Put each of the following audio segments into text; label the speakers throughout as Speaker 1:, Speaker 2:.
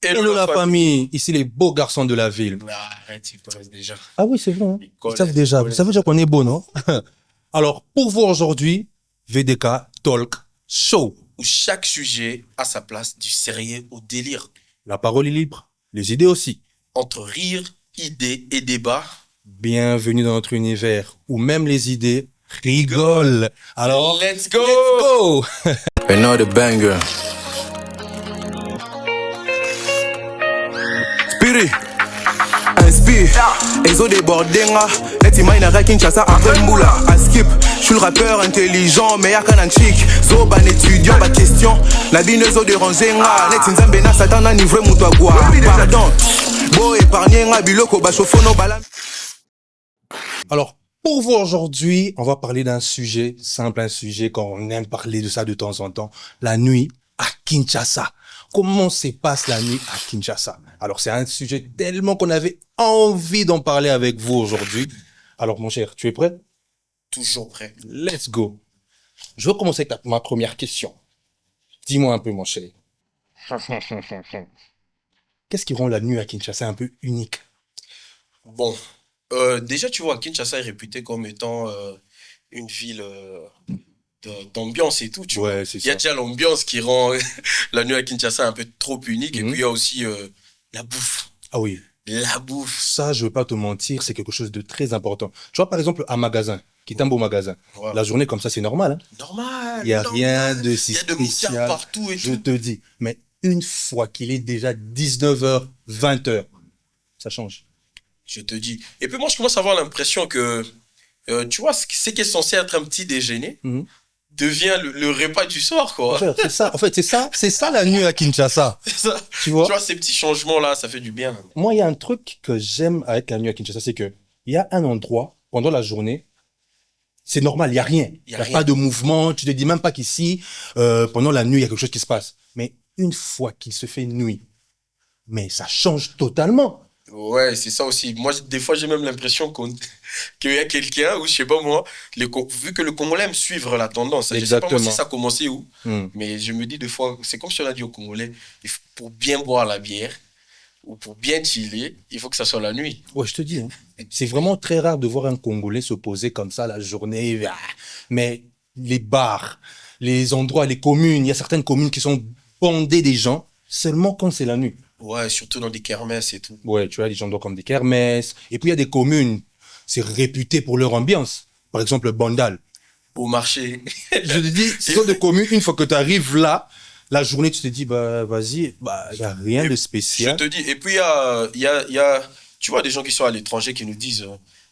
Speaker 1: Hello la famille, ici les beaux garçons de la ville.
Speaker 2: Ah, arrête, ils connaissent déjà.
Speaker 1: Ah oui, c'est vrai, hein.
Speaker 2: Ils
Speaker 1: Ils
Speaker 2: connaissent,
Speaker 1: savent déjà,
Speaker 2: ils
Speaker 1: vous savez
Speaker 2: connaissent.
Speaker 1: déjà qu'on est beau, non? Alors, pour vous aujourd'hui, VDK Talk Show.
Speaker 2: Où chaque sujet a sa place, du sérieux au délire.
Speaker 1: La parole est libre, les idées aussi.
Speaker 2: Entre rire, idées et débats.
Speaker 1: Bienvenue dans notre univers où même les idées rigolent. Alors,
Speaker 2: Let's go!
Speaker 1: let's go!
Speaker 3: Another banger. Spirit. Inspire. Ezo débordinga. Neti maina Kinshasa à Mbula. À skip. Je suis le rappeur intelligent, mais y'a qu'un chic. Zo ban étudiant, pas question. La binezo dérangenga. Neti nzambe na satana nivre mutagwa. Pardon. Bo épargnenga biloko bachofono balam.
Speaker 1: Alors, pour vous aujourd'hui, on va parler d'un sujet simple, un sujet qu'on aime parler de ça de temps en temps. La nuit à Kinshasa. Comment se passe la nuit à Kinshasa? Alors, c'est un sujet tellement qu'on avait envie d'en parler avec vous aujourd'hui. Alors, mon cher, tu es prêt?
Speaker 2: Toujours prêt.
Speaker 1: Let's go. Je veux commencer avec ma première question. Dis-moi un peu, mon cher. Qu'est-ce qui rend la nuit à Kinshasa un peu unique?
Speaker 2: Bon, déjà, tu vois, Kinshasa est réputé comme étant une ville d'ambiance et tout, tu vois.
Speaker 1: Ouais, c'est
Speaker 2: Il y a
Speaker 1: ça.
Speaker 2: déjà l'ambiance qui rend la nuit à Kinshasa un peu trop unique. Et
Speaker 1: Mhm.
Speaker 2: puis, il y a aussi la bouffe.
Speaker 1: Ah oui.
Speaker 2: La bouffe.
Speaker 1: Ça, je veux pas te mentir, c'est quelque chose de très important. Tu vois, par exemple, un magasin, qui est un beau magasin.
Speaker 2: Voilà.
Speaker 1: La journée comme ça, c'est normal, hein.
Speaker 2: Normal.
Speaker 1: Il y a
Speaker 2: normal.
Speaker 1: rien de si
Speaker 2: Il y a de motards
Speaker 1: spécial.
Speaker 2: partout et
Speaker 1: Je
Speaker 2: tout.
Speaker 1: te dis. Mais une fois qu'il est déjà 19h, 20h, ça change.
Speaker 2: Je te dis. Et puis moi, je commence à avoir l'impression que, tu vois, ce qui est censé être un petit déjeuner
Speaker 1: Mhm.
Speaker 2: devient le repas du soir, quoi.
Speaker 1: Frère, c'est ça. En fait, c'est ça la nuit à Kinshasa.
Speaker 2: C'est ça.
Speaker 1: Tu
Speaker 2: Tu
Speaker 1: vois?
Speaker 2: vois, ces petits changements-là, ça fait du bien.
Speaker 1: Moi, il y a un truc que j'aime avec la nuit à Kinshasa, c'est que il y a un endroit pendant la journée, c'est normal, il y a rien. Il y a
Speaker 2: rien.
Speaker 1: pas de mouvement. Tu te dis même pas qu'ici, pendant la nuit, il y a quelque chose qui se passe. Mais une fois qu'il se fait nuit, mais ça change totalement.
Speaker 2: Ouais, c'est ça aussi. Moi, des fois, j'ai même l'impression qu'il y a quelqu'un, ou je sais pas moi, vu que le Congolais aime suivre la tendance. Je sais pas moi
Speaker 1: Exactement.
Speaker 2: si ça a commencé où,
Speaker 1: Hmm.
Speaker 2: mais je me dis des fois, c'est comme si on a dit aux Congolais, pour bien boire la bière, ou pour bien chiller, il faut que ça soit la nuit.
Speaker 1: Ouais, je te dis, hein. C'est vraiment très rare de voir un Congolais se poser comme ça la journée. Mais les bars, les endroits, les communes, il y a certaines communes qui sont bondées des gens seulement quand c'est la nuit.
Speaker 2: Ouais, surtout dans des kermesses et tout.
Speaker 1: Ouais, tu vois, des endroits comme des kermesses. Et puis, il y a des communes, c'est réputé pour leur ambiance. Par exemple, Bandal.
Speaker 2: Au marché.
Speaker 1: Je te dis, ce sont des communes, une fois que tu arrives là, la journée, tu te dis, bah, vas-y, bah, il n'y a rien de
Speaker 2: Je
Speaker 1: spécial.
Speaker 2: te dis, et puis il y a, tu vois, des gens qui sont à l'étranger qui nous disent,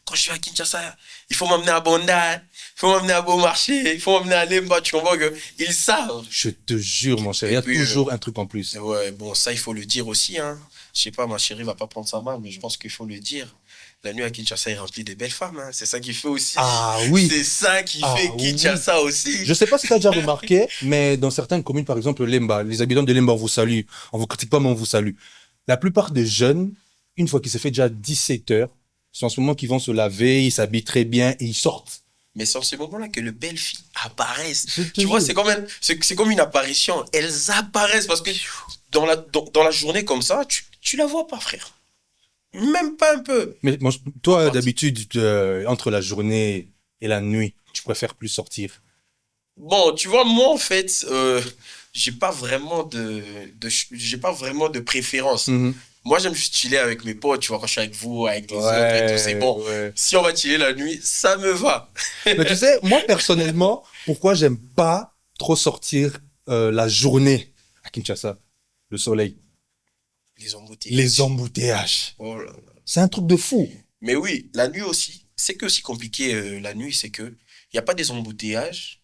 Speaker 2: quand je suis à Kinshasa, il faut m'emmener à Bandal, il faut m'emmener à Beaumarchais, il faut m'emmener à Lemba, tu comprends que ils savent.
Speaker 1: Je te jure, mon cher, il y a
Speaker 2: Et puis,
Speaker 1: toujours un truc en plus.
Speaker 2: Ouais, bon, ça, il faut le dire aussi, hein. Je sais pas, ma chérie va pas prendre ça mal, mais je pense qu'il faut le dire. La nuit à Kinshasa est remplie de belles femmes, hein. C'est ça qui fait aussi.
Speaker 1: Ah oui.
Speaker 2: C'est ça qui
Speaker 1: Ah
Speaker 2: fait
Speaker 1: oui.
Speaker 2: Kinshasa aussi.
Speaker 1: Je sais pas si tu as déjà remarqué, mais dans certaines communes, par exemple Lemba, les habitants de Lemba, on vous salue. On vous critique pas, mais on vous salue. La plupart des jeunes, une fois qu'il se fait déjà 17 heures, c'est en ce moment qu'ils vont se laver, ils s'habillent très bien et ils sortent.
Speaker 2: Mais c'est en ce moment-là que les belles filles apparaissent.
Speaker 1: Je te
Speaker 2: Tu vois,
Speaker 1: jure.
Speaker 2: c'est comme une apparition. Elles apparaissent parce que dans la journée comme ça, tu la vois pas, frère. Même pas un peu.
Speaker 1: Mais moi, toi,
Speaker 2: Parti.
Speaker 1: d'habitude, entre la journée et la nuit, tu préfères plus sortir.
Speaker 2: Bon, tu vois, moi, en fait, j'ai pas vraiment j'ai pas vraiment de préférence.
Speaker 1: Mhm.
Speaker 2: Moi, j'aime juste chiller avec mes potes, tu vois, quand je suis avec vous, avec les autres et tout, c'est bon.
Speaker 1: Ouais.
Speaker 2: Si on va chiller la nuit, ça me va.
Speaker 1: Mais tu sais, moi, personnellement, pourquoi j'aime pas trop sortir la journée à Kinshasa? Le soleil.
Speaker 2: Les embouteillages.
Speaker 1: Les embouteillages.
Speaker 2: Oh là là.
Speaker 1: C'est un truc de fou.
Speaker 2: Mais oui, la nuit aussi, c'est que aussi compliqué, la nuit, c'est que il n'y a pas des embouteillages,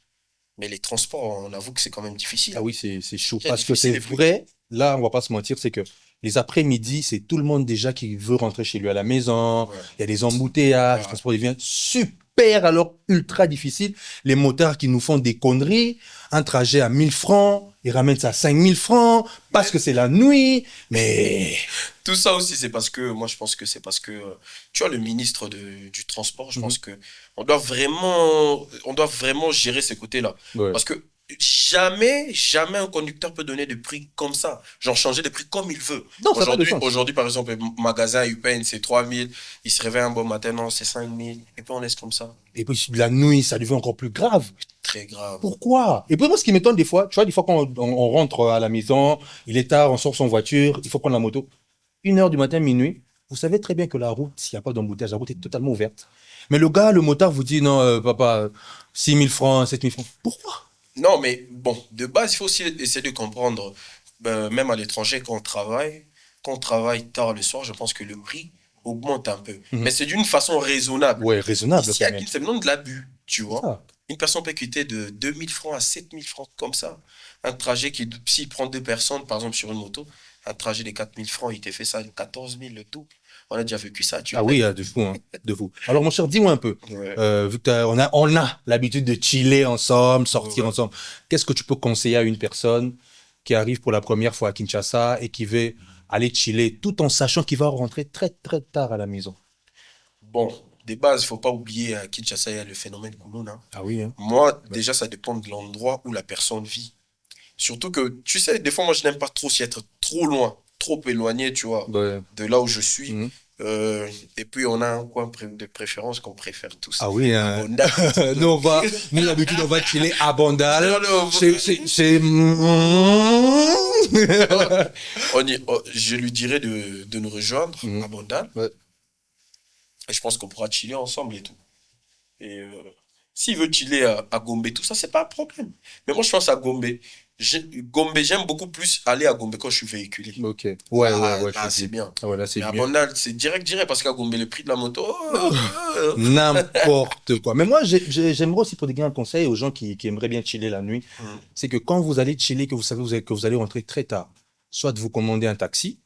Speaker 2: mais les transports, on avoue que c'est quand même difficile.
Speaker 1: Ah oui, c'est chaud.
Speaker 2: C'est
Speaker 1: Parce que
Speaker 2: difficile
Speaker 1: c'est
Speaker 2: et fou.
Speaker 1: vrai, là, on va pas se mentir, c'est que les après-midi, c'est tout le monde déjà qui veut rentrer chez lui à la maison.
Speaker 2: Ouais.
Speaker 1: Il y a des embouteillages, le
Speaker 2: Ouais.
Speaker 1: transport devient super, alors ultra difficile. Les motards qui nous font des conneries, un trajet à 1000 francs, ils ramènent ça à 5000 francs, parce que c'est la nuit. Mais
Speaker 2: Tout ça aussi, c'est parce que, moi, je pense que c'est parce que, tu vois, le ministre du transport, je pense que on doit vraiment gérer ces côtés-là.
Speaker 1: ouais.
Speaker 2: Parce que Jamais un conducteur peut donner des prix comme ça. Genre changer des prix comme il veut.
Speaker 1: Non, ça n'a pas de sens.
Speaker 2: Aujourd'hui, par exemple, le magasin UPN, c'est 3000. Il se réveille un bon matin, non, c'est 5000. Et puis on laisse comme ça.
Speaker 1: Et puis la nuit, ça devient encore plus grave.
Speaker 2: Très grave.
Speaker 1: Pourquoi? Et puis moi, ce qui m'étonne des fois, tu vois, des fois quand on rentre à la maison, il est tard, on sort son voiture, il faut prendre la moto. 1h du matin, minuit, vous savez très bien que la route, s'il n'y a pas d'embouteillage, la route est totalement ouverte. Mais le gars, le motard vous dit, non, papa, 6 000 francs, 7 000 francs. Pourquoi?
Speaker 2: Non, mais bon, de base, il faut aussi essayer de comprendre, même à l'étranger, quand on travaille tard le soir, je pense que le prix augmente un peu. Mais c'est d'une façon raisonnable.
Speaker 1: Ouais, raisonnable.
Speaker 2: Ici, à Kin, c'est vraiment de l'abus, tu vois.
Speaker 1: Ça.
Speaker 2: Une personne peut quitter de 2 000 francs à 7 000 francs comme ça. Un trajet qui, s'il prend 2 personnes, par exemple, sur une moto, un trajet de 4 000 francs, il te fait ça de 14 000 le tout. On a déjà vécu ça, tu vois.
Speaker 1: Ah oui, de fou, hein, de fou. Alors, mon cher, dis-moi un peu,
Speaker 2: Ouais.
Speaker 1: vu que on a l'habitude de chiller ensemble, sortir
Speaker 2: Ouais.
Speaker 1: ensemble, qu'est-ce que tu peux conseiller à une personne qui arrive pour la première fois à Kinshasa et qui veut aller chiller tout en sachant qu'il va rentrer très, très tard à la maison?
Speaker 2: Bon, de base, il ne faut pas oublier à Kinshasa, il y a le phénomène Kouloune. Hein.
Speaker 1: Ah oui, hein.
Speaker 2: Moi, déjà, ça dépend de l'endroit où la personne vit. Surtout que, tu sais, des fois, moi, je n'aime pas trop s'y être trop loin, trop éloigné, tu vois,
Speaker 1: Ouais.
Speaker 2: de là où je suis.
Speaker 1: Mhm.
Speaker 2: Et puis, on a un coin de préférence qu'on préfère tous.
Speaker 1: Ah oui, hein.
Speaker 2: Bonda.
Speaker 1: Nous, d'habitude, on va chiller à Bandal.
Speaker 2: Non,
Speaker 1: C'est...
Speaker 2: je lui dirais de nous rejoindre
Speaker 1: Mhm.
Speaker 2: à Bonda.
Speaker 1: Ouais.
Speaker 2: Et je pense qu'on pourra chiller ensemble et tout. Et s'il veut chiller à Gombe, tout ça, c'est pas un problème. Mais moi, je pense à Gombe. Gombe, j'aime beaucoup plus aller à Gombe quand je suis véhiculé.
Speaker 1: Ok. Ouais,
Speaker 2: Ah,
Speaker 1: ouais,
Speaker 2: là,
Speaker 1: je
Speaker 2: c'est
Speaker 1: dis.
Speaker 2: bien.
Speaker 1: Ah ouais, là, c'est
Speaker 2: Mais à
Speaker 1: mieux.
Speaker 2: Bandal, c'est direct, parce qu'à Gombe, le prix de la moto.
Speaker 1: N'importe quoi. Mais moi, j'aimerais aussi prodiguer un conseil aux gens qui aimeraient bien chiller la nuit. C'est que quand vous allez chiller, que vous savez que vous allez rentrer très tard, soit vous commandez un taxi,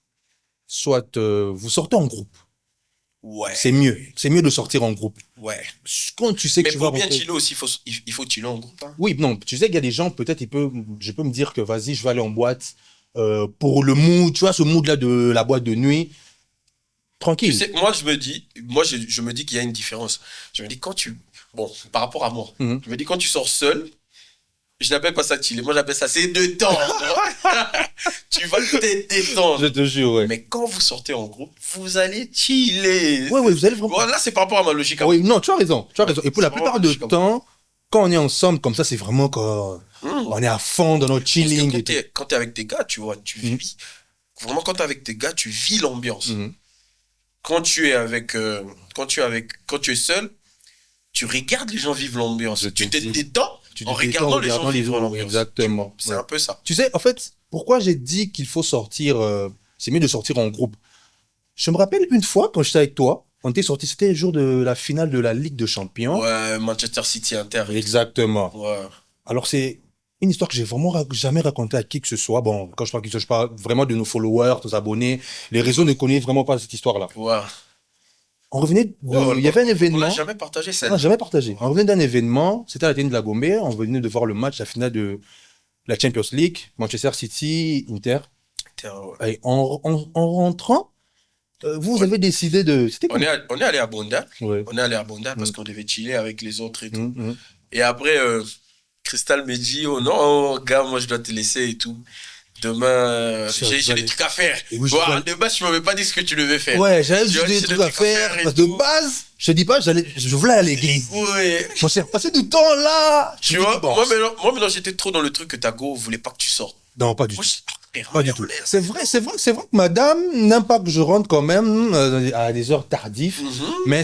Speaker 1: soit vous sortez en groupe.
Speaker 2: Ouais,
Speaker 1: C'est mieux. C'est mieux de sortir en groupe.
Speaker 2: ouais.
Speaker 1: Quand tu sais que
Speaker 2: Mais
Speaker 1: tu vas
Speaker 2: pour bien
Speaker 1: rentrer...
Speaker 2: chiller aussi, il faut chiller en groupe. Hein.
Speaker 1: Oui, non, tu sais qu'il y a des gens, peut-être, je peux me dire que vas-y, je vais aller en boîte pour le mood, tu vois, ce mood-là de la boîte de nuit.
Speaker 2: Tu
Speaker 1: Tranquille.
Speaker 2: sais, je me dis qu'il y a une différence. Je me dis, bon, par rapport à moi,
Speaker 1: Mhm.
Speaker 2: je me dis, quand tu sors seul, je n'appelle pas ça chiller. Moi, j'appelle ça c'est détendre. Tu vas te détendre.
Speaker 1: Je te jure, ouais.
Speaker 2: Mais quand vous sortez en groupe, vous allez chiller.
Speaker 1: Ouais, vous allez vraiment...
Speaker 2: Bon, là, c'est par rapport à ma logique.
Speaker 1: Ah oui, non, tu as raison, tu as raison. Et pour la
Speaker 2: C'est
Speaker 1: plupart
Speaker 2: vraiment
Speaker 1: du
Speaker 2: comme-
Speaker 1: temps, quand on est ensemble comme ça, c'est vraiment qu'on on est à fond dans notre
Speaker 2: Parce que
Speaker 1: chilling et tout.
Speaker 2: quand t'es avec tes gars, tu vois, tu
Speaker 1: Mhm.
Speaker 2: vis. Vraiment, quand t'es avec tes gars, tu vis l'ambiance.
Speaker 1: Mhm.
Speaker 2: Quand tu es seul, tu regardes les gens vivre l'ambiance.
Speaker 1: Je te
Speaker 2: Tu te
Speaker 1: dis.
Speaker 2: détends
Speaker 1: Tu te
Speaker 2: en
Speaker 1: détends
Speaker 2: regardant les gens vivre
Speaker 1: autres,
Speaker 2: l'ambiance.
Speaker 1: exactement.
Speaker 2: C'est
Speaker 1: Ouais.
Speaker 2: un peu ça.
Speaker 1: Tu sais, en fait, pourquoi j'ai dit qu'il faut sortir, c'est mieux de sortir en groupe. Je me rappelle une fois, quand j'étais avec toi, on était sorti, c'était le jour de la finale de la Ligue des Champions.
Speaker 2: Ouais, Manchester City Inter.
Speaker 1: Exactement.
Speaker 2: Ouais.
Speaker 1: Alors, c'est une histoire que j'ai vraiment jamais racontée à qui que ce soit. Bon, quand je parle qui que ce soit, je parle vraiment de nos followers, nos abonnés. Les réseaux ne connaissent vraiment pas cette histoire-là.
Speaker 2: Ouais.
Speaker 1: On revenait
Speaker 2: Ouais,
Speaker 1: il y avait un
Speaker 2: On
Speaker 1: événement.
Speaker 2: l'a jamais partagé,
Speaker 1: On
Speaker 2: ça.
Speaker 1: n'a jamais partagé. On revenait d'un événement, c'était à la télé de la Gombe, on venait de voir le match, la finale de la Champions League, Manchester City, Inter. Et en rentrant, vous avez décidé de... C'était
Speaker 2: On est allé à Bonda.
Speaker 1: Ouais.
Speaker 2: On est allé à Bonda parce
Speaker 1: Mm.
Speaker 2: qu'on devait chiller avec les autres et tout.
Speaker 1: Mhm.
Speaker 2: Et après, Crystal me dit, oh non, gars, moi je dois te laisser et tout. Demain,
Speaker 1: Ça,
Speaker 2: j'ai
Speaker 1: ça,
Speaker 2: des trucs à faire.
Speaker 1: Et oui,
Speaker 2: Voilà,
Speaker 1: je-
Speaker 2: de base, tu m'avais pas dit ce que tu devais faire.
Speaker 1: Ouais, j'avais
Speaker 2: Tu vois,
Speaker 1: des
Speaker 2: j'ai
Speaker 1: trucs à faire.
Speaker 2: et
Speaker 1: Parce de
Speaker 2: tout.
Speaker 1: base, je te dis pas, je voulais aller à l'église.
Speaker 2: Ouais.
Speaker 1: Je suis repassé du temps là.
Speaker 2: Tu
Speaker 1: Je me
Speaker 2: vois,
Speaker 1: dis, bon,
Speaker 2: moi maintenant, j'étais trop dans le truc que ta go voulait pas que tu sortes.
Speaker 1: non, pas du
Speaker 2: Moi,
Speaker 1: tout.
Speaker 2: je
Speaker 1: Pas du tout. C'est vrai que madame n'aime pas que je rentre quand même à des heures tardives. Mais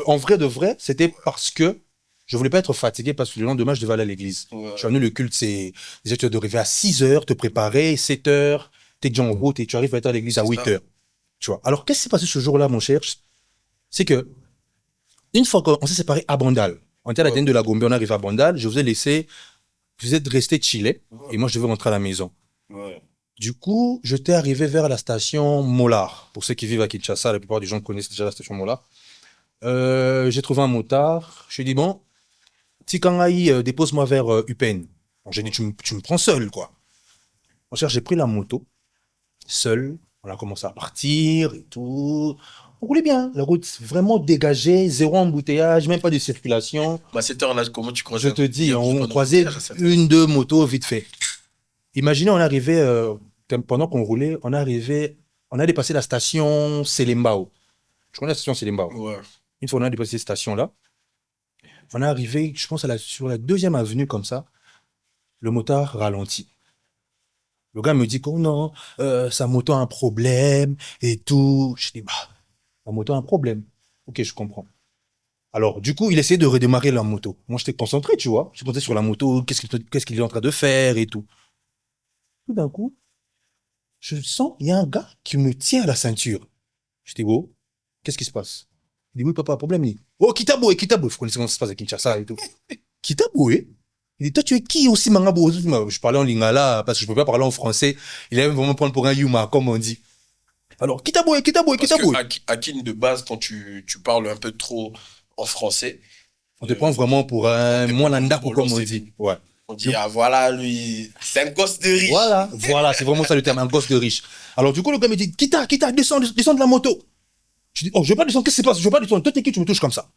Speaker 1: en vrai de vrai, c'était parce que je voulais pas être fatigué parce que le lendemain, je devais aller à l'église.
Speaker 2: Ouais.
Speaker 1: Tu vois, nous, le culte, c'est, déjà, tu dois arriver à 6 heures, te préparer, 7 heures, t'es déjà en route et tu arrives à être à l'église à
Speaker 2: C'est
Speaker 1: 8
Speaker 2: ça.
Speaker 1: heures. Tu vois. Alors, qu'est-ce qui s'est passé ce jour-là, mon cher? C'est que, une fois qu'on s'est séparés à Bandal, on était à la
Speaker 2: Ouais.
Speaker 1: tête de la Gombe, on arrive à Bandal, je vous ai resté chiller et moi, je devais rentrer à la maison.
Speaker 2: Ouais.
Speaker 1: Du coup, je t'ai arrivé vers la station Molar. Pour ceux qui vivent à Kinshasa, la plupart des gens connaissent déjà la station Molar. J'ai trouvé un motard. Je lui ai dit, bon, Tikangaï, dépose-moi vers UPN. Bon, j'ai dit, tu me prends seul, quoi. Mon cher, j'ai pris la moto, seul. On a commencé à partir et tout. on roulait bien. La route vraiment dégagée, zéro embouteillage, même pas de circulation.
Speaker 2: À cette heure-là, comment tu croises?
Speaker 1: Je te dis, on croisait une, deux motos vite fait. Imaginez, on arrivait, pendant qu'on roulait, on a dépassé la station Selembao. Je connais la station Selembao.
Speaker 2: Ouais.
Speaker 1: Une fois on a dépassé cette station-là, on est arrivé, je pense, sur la 2e avenue comme ça, le motard ralentit. Le gars me dit que non, sa moto a un problème et tout. Je dis, bah, la moto a un problème. Ok, je comprends. Alors, du coup, il essayait de redémarrer la moto. Moi, j'étais concentré, tu vois. Je pensais sur la moto, qu'est-ce qu'il est en train de faire et tout. Tout d'un coup, je sens, il y a un gars qui me tient à la ceinture. Je dis, oh, qu'est-ce qui se passe? Il dit, oui, papa, problème. Il dit, oh, Kitaboué. Je connaissais comment ça se passe à Kinshasa et tout. Kitaboué? Il dit, toi, tu es qui aussi, Mangabo? Je parlais en lingala parce que je ne peux pas parler en français. Il allait vraiment prendre pour un Yuma, comme on dit. Alors, Kitaboué.
Speaker 2: Parce que Akin, de base, quand tu parles un peu trop en français,
Speaker 1: on te prend vraiment pour un Mwananda, comme on dit. Ouais.
Speaker 2: On dit, ah voilà, lui, c'est un gosse de riche.
Speaker 1: Voilà, c'est vraiment ça le terme, un gosse de riche. Alors, du coup, le gars me dit, Kita, descends de la moto. Je dis, oh, je vais pas descendre, qu'est-ce qui se passe? Je vais pas descendre. Toi, t'es qui, tu me touches comme ça?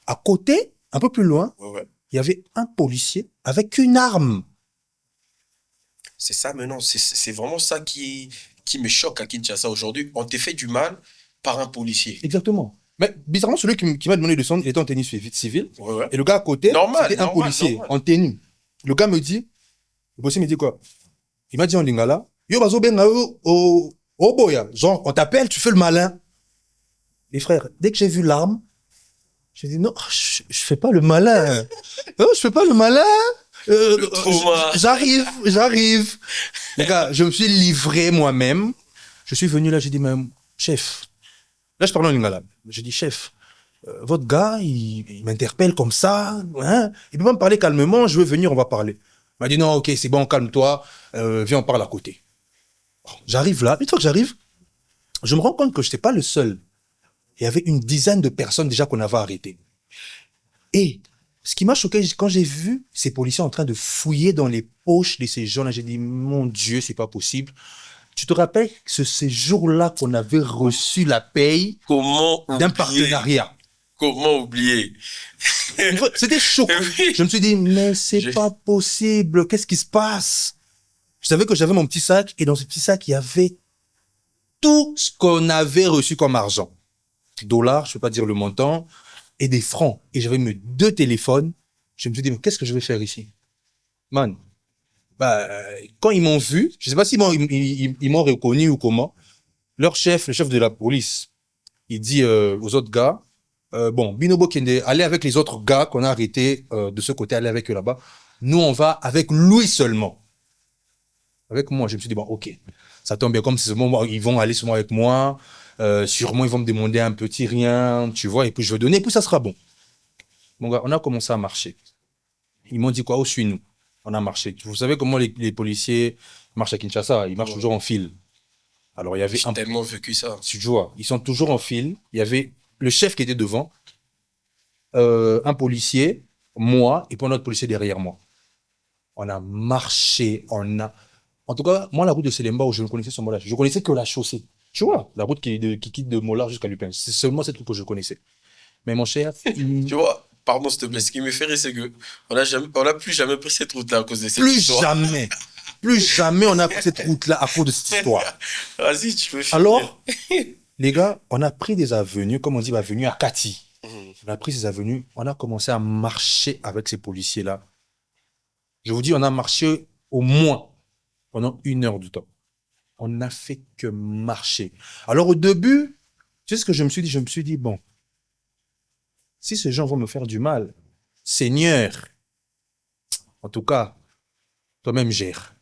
Speaker 1: À côté, un peu plus loin, il y avait un policier avec une arme.
Speaker 2: C'est ça maintenant, c'est vraiment ça qui me choque à Kinshasa aujourd'hui. On t'est fait du mal par un policier.
Speaker 1: Exactement. Mais bizarrement, celui qui m'a demandé de descendre, il était en tenue civile. Et le gars à côté, c'était un policier en tenue. Le gars me dit, le policier me dit quoi? Il m'a dit en lingala, yo bazo benga o boya, genre on t'appelle, tu fais le malin. Les frères, dès que j'ai vu l'arme, j'ai dit non, je fais pas le malin. Non, je fais pas le malin. J'arrive. Les gars, je me suis livré moi-même. Je suis venu là, j'ai dit même chef. Là, je parle en lingala. J'ai dit chef. Votre gars, il m'interpelle comme ça, hein? Il peut pas me parler calmement, je veux venir, on va parler. Il m'a dit non, ok, c'est bon, calme-toi, viens, on parle à côté. J'arrive là, une fois que j'arrive, je me rends compte que je n'étais pas le seul. Il y avait une dizaine de personnes déjà qu'on avait arrêtées. Et ce qui m'a choqué, quand j'ai vu ces policiers en train de fouiller dans les poches de ces gens-là, j'ai dit, mon Dieu, c'est pas possible. Tu te rappelles que ces jours-là qu'on avait reçu la paye d'un partenariat.
Speaker 2: Comment oublier?
Speaker 1: C'était choquant. Je me suis dit, mais c'est pas possible. Qu'est-ce qui se passe? Je savais que j'avais mon petit sac et dans ce petit sac, il y avait tout ce qu'on avait reçu comme argent. Dollars, je ne peux pas dire le montant, et des francs. Et j'avais mes 2 téléphones. Je me suis dit, mais qu'est-ce que je vais faire ici? Man, bah, quand ils m'ont vu, je ne sais pas s'ils m'ont reconnu ou comment, leur chef, le chef de la police, il dit aux autres gars, bon, Binobo Kende, allez avec les autres gars qu'on a arrêtés de ce côté, allez avec eux là-bas. Nous, on va avec lui seulement. Avec moi, je me suis dit, bon, ok, ça tombe bien, comme c'est seulement, ils vont aller seulement avec moi, sûrement ils vont me demander un petit rien, tu vois, et puis je vais donner, et puis ça sera bon. Mon gars, on a commencé à marcher. Ils m'ont dit quoi, oh, suis-nous. On a marché. Vous savez comment les policiers marchent à Kinshasa, ils marchent toujours en file. Alors, il y avait
Speaker 2: J'ai tellement vécu ça.
Speaker 1: Tu vois, ils sont toujours en file. Il y avait le chef qui était devant, un policier, moi, et puis un autre policier derrière moi. On a marché, En tout cas, moi, la route de Selembao, je ne connaissais ce mot-là. Je connaissais que la chaussée. Tu vois, la route qui quitte de Mollard jusqu'à Lupin. C'est seulement cette route que je connaissais. Mais mon cher...
Speaker 2: Tu vois, pardon, s'il te plaît, ce qui me fait rire, c'est que on a plus jamais pris cette route-là à cause de cette histoire.
Speaker 1: Plus jamais on a pris cette route-là à cause de cette histoire.
Speaker 2: Vas-y, tu peux finir.
Speaker 1: Alors, les gars, on a pris des avenues, comme on dit, avenue à Kati. On a pris ces avenues, on a commencé à marcher avec ces policiers-là. Je vous dis, on a marché au moins pendant 1 heure de temps. On n'a fait que marcher. Alors au début, tu sais ce que je me suis dit? Je me suis dit, bon, si ces gens vont me faire du mal, Seigneur, en tout cas, toi-même gère.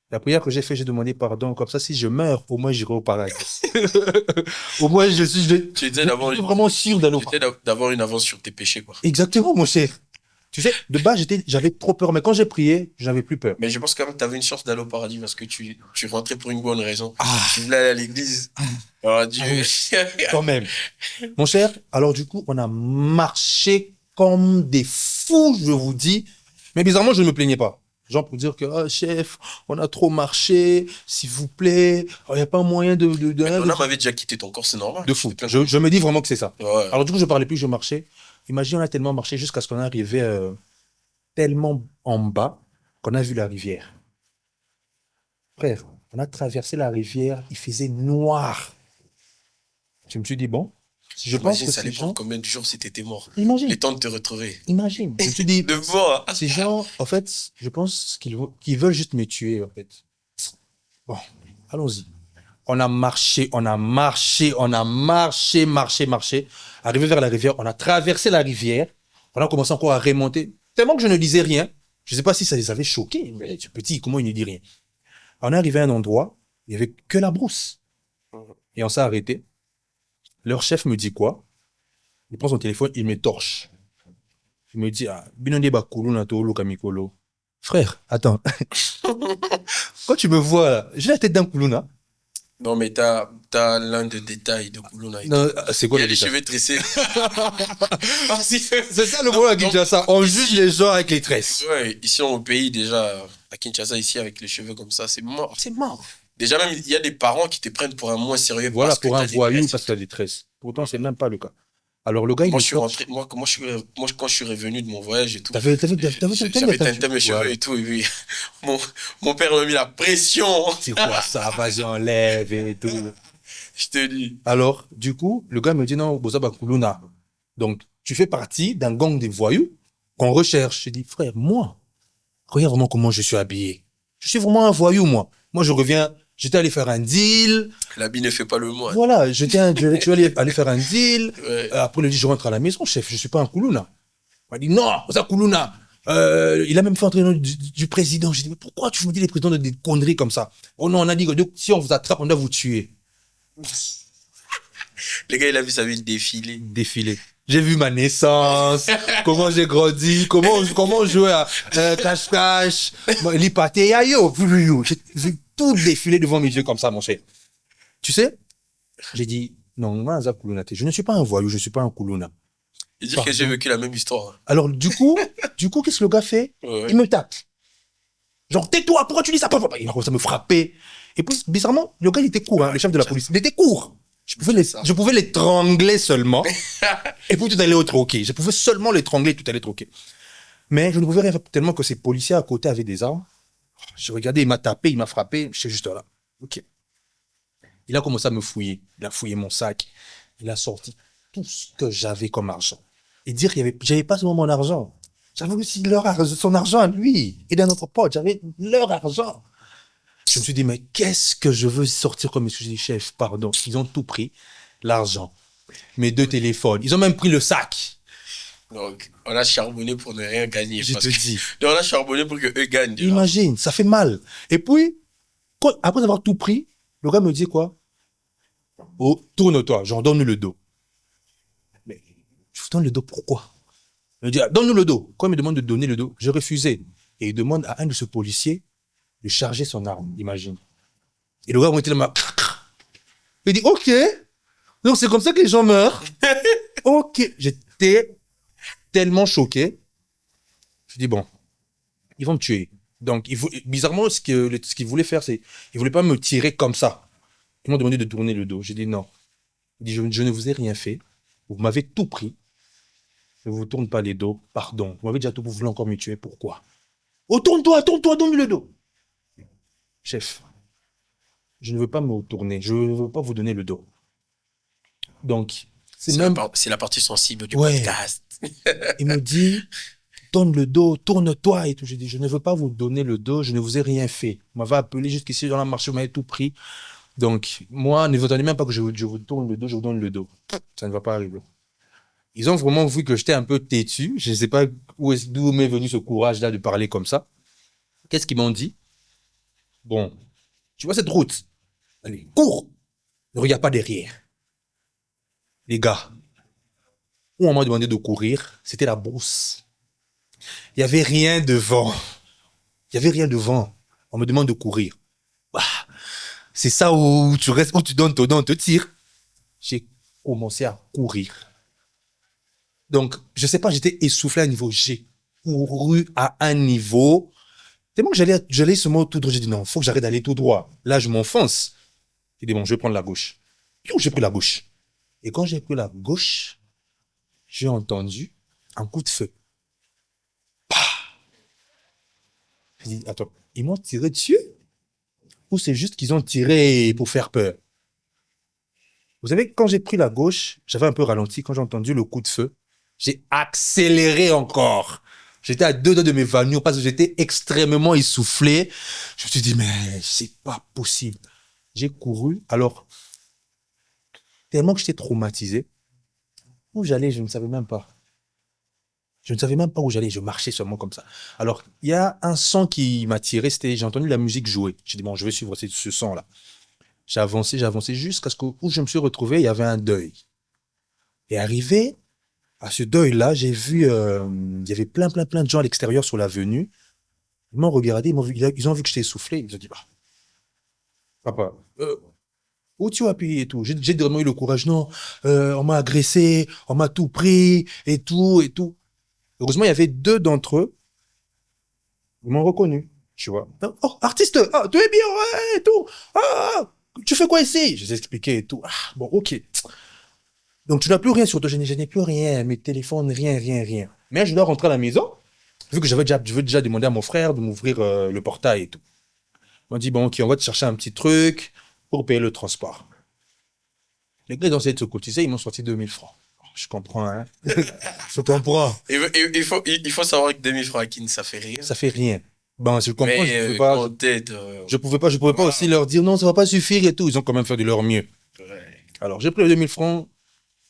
Speaker 1: La prière que j'ai faite, j'ai demandé pardon. Comme ça, si je meurs, au moins j'irai au paradis. Au moins, je suis vraiment sûr d'aller au paradis.
Speaker 2: Tu essaies d'avoir une avance sur tes péchés, quoi.
Speaker 1: Exactement, mon cher. Tu sais, de base, j'avais trop peur, mais quand j'ai prié, j'avais plus peur.
Speaker 2: Mais je pense quand même que tu avais une chance d'aller au paradis parce que tu rentrais pour une bonne raison. Tu voulais aller à l'église. Oh, Dieu.
Speaker 1: Quand même. Mon cher, alors du coup, on a marché comme des fous, je vous dis. Mais bizarrement, je ne me plaignais pas. Genre pour dire que, oh, chef, on a trop marché, s'il vous plaît, il n'y a pas moyen de
Speaker 2: Mais ton âme avait déjà quitté ton corps, c'est normal.
Speaker 1: de fou. Je me dis vraiment que c'est ça.
Speaker 2: Ouais.
Speaker 1: Alors du coup, je parlais plus, je marchais. Imagine, on a tellement marché jusqu'à ce qu'on est arrivé tellement en bas qu'on a vu la rivière. Frère, on a traversé la rivière, il faisait noir. Je me suis dit, bon, si je pense
Speaker 2: Imagine,
Speaker 1: que
Speaker 2: ça
Speaker 1: ces
Speaker 2: allait prendre
Speaker 1: gens...
Speaker 2: combien de jours si t'étais mort.
Speaker 1: Imagine,
Speaker 2: Les temps de te retrouver.
Speaker 1: imagine. Je me suis dit,
Speaker 2: De mort.
Speaker 1: ces gens, en fait, je pense qu'ils veulent juste me tuer, en fait. Bon, allons-y. On a marché, on a marché, on a marché, marché, marché. Arrivé vers la rivière, on a traversé la rivière. On a commencé encore à remonter. Tellement que je ne disais rien. Je ne sais pas si ça les avait choqués, mais tu es petit, comment ils ne disent rien? On est arrivé à un endroit, il n'y avait que la brousse. Et on s'est arrêté. Leur chef me dit quoi? Il prend son téléphone, il me torche. Il me dit, ah, binonde bakulu na tolo kamikolo. Frère, attends. Quand tu me vois là, j'ai la tête d'un Kuluna.
Speaker 2: Non, mais t'as l'un des détails de Kuluna.
Speaker 1: Non, c'est
Speaker 2: Il
Speaker 1: quoi
Speaker 2: y a
Speaker 1: le
Speaker 2: les
Speaker 1: détail?
Speaker 2: cheveux tressés. Ah, si.
Speaker 1: C'est ça le problème à Kinshasa. On juge les gens avec les tresses.
Speaker 2: Ouais, ici au pays, déjà, à Kinshasa, ici, avec les cheveux comme ça, c'est mort.
Speaker 1: C'est mort.
Speaker 2: Déjà, même, il y a des parents qui te prennent pour un moins sérieux.
Speaker 1: Voilà,
Speaker 2: parce que
Speaker 1: pour un
Speaker 2: t'as des
Speaker 1: voyou
Speaker 2: tresses.
Speaker 1: parce que t'as des tresses. Pourtant, c'est même pas le cas. Alors, le gars, il
Speaker 2: Moi,
Speaker 1: me
Speaker 2: je suis
Speaker 1: torche.
Speaker 2: rentré, moi, quand je suis revenu de mon voyage et tout,
Speaker 1: T'avais
Speaker 2: j'avais teinté mes cheveux et tout, et puis mon père m'a mis la pression.
Speaker 1: C'est quoi ça? Vas-y, enlève et tout.
Speaker 2: Je te dis.
Speaker 1: Alors, du coup, le gars me dit non, Boza Bakuluna. Donc, tu fais partie d'un gang de voyous qu'on recherche. Je dis, frère, moi, regarde vraiment comment je suis habillé. Je suis vraiment un voyou, moi. Moi, je reviens, j'étais allé faire un deal.
Speaker 2: L'habit ne fait pas le moine.
Speaker 1: Voilà, je suis allé faire un deal.
Speaker 2: Ouais.
Speaker 1: Après, le dit, je rentre à la maison, chef, je suis pas un Kuluna. Il m'a dit, non, Boza Kuluna. Il a même fait entrer le nom du président. J'ai dit, mais pourquoi tu me dis les présidents de des conneries comme ça? Oh non, on a dit que si on vous attrape, on doit vous tuer.
Speaker 2: Le gars, il a vu sa ville défiler.
Speaker 1: Défilé. J'ai vu ma naissance, comment j'ai grandi, comment jouer à cache-cache, l'hypathé, yo, j'ai vu tout défiler devant mes yeux comme ça, mon cher. Tu sais, j'ai dit, non, moi, je ne suis pas un voyou, je ne suis pas un Kuluna.
Speaker 2: Et dire que j'ai vécu la même histoire.
Speaker 1: Alors, du coup, qu'est-ce que le gars fait?
Speaker 2: Ouais.
Speaker 1: Il me tape. Genre, tais-toi, pourquoi tu dis ça? Il a commencé à me frapper. Et puis, bizarrement, le gars, il était court, hein, le chef de la police. Il était court. Je pouvais l'étrangler seulement. Et puis, tout allait être OK. Je pouvais seulement l'étrangler, tout allait être OK. Mais je ne pouvais rien faire tellement que ces policiers à côté avaient des armes. Je regardais, il m'a tapé, il m'a frappé. J'étais juste là. OK. Il a commencé à me fouiller. Il a fouillé mon sac. Il a sorti tout ce que j'avais comme argent. Et dire qu'il j'avais pas seulement mon argent. J'avais aussi son argent à lui et d'un autre pote. J'avais leur argent. Je me suis dit, mais qu'est-ce que je veux sortir comme excuse? Je dis, chef, pardon. Ils ont tout pris. L'argent. Mes 2 téléphones. Ils ont même pris le sac.
Speaker 2: Donc, on a charbonné pour ne rien gagner.
Speaker 1: Je te dis.
Speaker 2: Donc, on a charbonné pour que eux gagnent. Déjà.
Speaker 1: Imagine, ça fait mal. Et puis, après avoir tout pris, le gars me dit quoi? Oh, tourne-toi, genre donne-nous le dos. Mais je vous donne le dos pourquoi? Il me dit, ah, donne-nous le dos. Quand il me demande de donner le dos, je refusais. Et il demande à un de ce policiers de charger son arme, imagine. Et le gars était là, il dit, OK. Donc c'est comme ça que les gens meurent. OK. J'étais tellement choqué. Je dis, bon, ils vont me tuer. Donc, bizarrement, ce qu'ils voulaient faire, c'est, ils voulaient pas me tirer comme ça. Ils m'ont demandé de tourner le dos. J'ai dit non. Il dit, je ne vous ai rien fait. Vous m'avez tout pris. Je ne vous tourne pas les dos. Pardon. Vous m'avez déjà tout, vous voulez encore me tuer. Pourquoi? Oh, tourne-toi, donne-lui le dos. Chef, je ne veux pas me tourner. Je ne veux pas vous donner le dos. Donc,
Speaker 2: c'est la partie sensible du podcast.
Speaker 1: Il me dit, donne le dos, tourne-toi et tout. J'ai dit, je ne veux pas vous donner le dos, je ne vous ai rien fait. Vous m'avez appelé jusqu'ici dans la marche, vous m'avez tout pris. Donc, moi, ne vous attendez même pas que je vous tourne le dos, je vous donne le dos. Ça ne va pas arriver. Ils ont vraiment vu que j'étais un peu têtu. Je ne sais pas d'où m'est venu ce courage-là de parler comme ça. Qu'est-ce qu'ils m'ont dit? Bon, tu vois cette route? Allez, cours! Ne regarde pas derrière. Les gars, où on m'a demandé de courir, c'était la brousse. Il n'y avait rien devant. Il n'y avait rien devant. On me demande de courir. Bah, c'est ça où tu restes, où tu donnes ton don, on te tire. J'ai commencé à courir. Donc, je sais pas, j'étais essoufflé à un niveau. J'ai couru à un niveau. Tellement que j'allais seulement tout droit. J'ai dit non, faut que j'arrête d'aller tout droit. Là, je m'enfonce. J'ai dit bon, je vais prendre la gauche. Piou, j'ai pris la gauche. Et quand j'ai pris la gauche, j'ai entendu un coup de feu. J'ai dit attends, ils m'ont tiré dessus ou c'est juste qu'ils ont tiré pour faire peur? Vous savez, quand j'ai pris la gauche, j'avais un peu ralenti. Quand j'ai entendu le coup de feu, j'ai accéléré encore. J'étais à 2 doigts de m'évanouir parce que j'étais extrêmement essoufflé. Je me suis dit, mais c'est pas possible. J'ai couru. Alors, tellement que j'étais traumatisé, où j'allais, je ne savais même pas. Je ne savais même pas où j'allais. Je marchais seulement comme ça. Alors, il y a un son qui m'a tiré. J'ai entendu la musique jouer. J'ai dit, bon, je vais suivre ce son-là. J'ai avancé jusqu'à ce que, où je me suis retrouvé, il y avait un deuil. Et arrivé à ce deuil-là, j'ai vu, il y avait plein de gens à l'extérieur sur l'avenue. Ils m'ont regardé, ils ont vu que j'étais essoufflé. Ils ont dit, bah, papa, où tu as payé et tout? J'ai vraiment eu le courage. Non, on m'a agressé, on m'a tout pris et tout et tout. Heureusement, il y avait 2 d'entre eux. Ils m'ont reconnu, tu vois. Oh, artiste, ah, tu es bien, ouais, et tout. Ah, tu fais quoi ici? Je les ai expliqué et tout. Ah, bon, ok. Donc, tu n'as plus rien sur toi. Je n'ai plus rien. Mes téléphones, rien. Mais je dois rentrer à la maison. Vu que je veux déjà demander à mon frère de m'ouvrir le portail et tout. On m'a dit, bon, ok, on va te chercher un petit truc pour payer le transport. Les gars, ils ont essayé de se cotiser, ils m'ont sorti 2000 francs. Je comprends, hein. Je comprends.
Speaker 2: Il faut savoir que 2000 francs à Kin, ça fait rien.
Speaker 1: Ça fait rien. Ben, je comprends,
Speaker 2: Mais
Speaker 1: je pouvais pas,
Speaker 2: voilà.
Speaker 1: aussi leur dire non, ça va pas suffire et tout. Ils ont quand même fait de leur mieux.
Speaker 2: Ouais.
Speaker 1: Alors, j'ai pris les 2000 francs,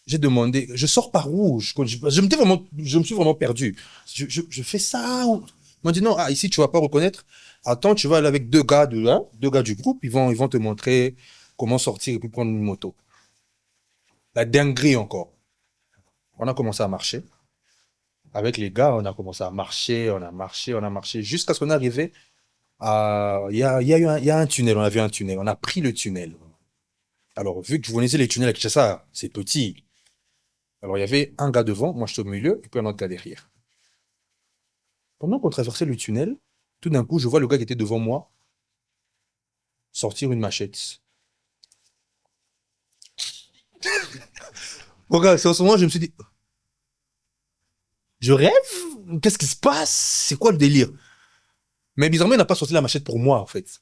Speaker 1: j'ai demandé, je sors par où? Je me suis vraiment perdu. Je fais ça. Ils m'ont dit non, ah, ici, tu vas pas reconnaître. Attends, tu vas aller avec 2 gars du groupe, ils vont te montrer comment sortir et puis prendre une moto. La dinguerie encore. On a commencé à marcher. Avec les gars, on a commencé à marcher, on a marché, jusqu'à ce qu'on est arrivé à, il y a un tunnel, on a vu un tunnel, on a pris le tunnel. Alors, vu que vous connaissez les tunnels à Kinshasa, c'est petit. Alors, il y avait un gars devant, moi je suis au milieu, et puis un autre gars derrière. Pendant qu'on traversait le tunnel, tout d'un coup, je vois le gars qui était devant moi sortir une machette. Bon, gars, c'est en ce moment, je me suis dit, je rêve? Qu'est-ce qui se passe? C'est quoi le délire? Mais bizarrement, il n'a pas sorti la machette pour moi, en fait.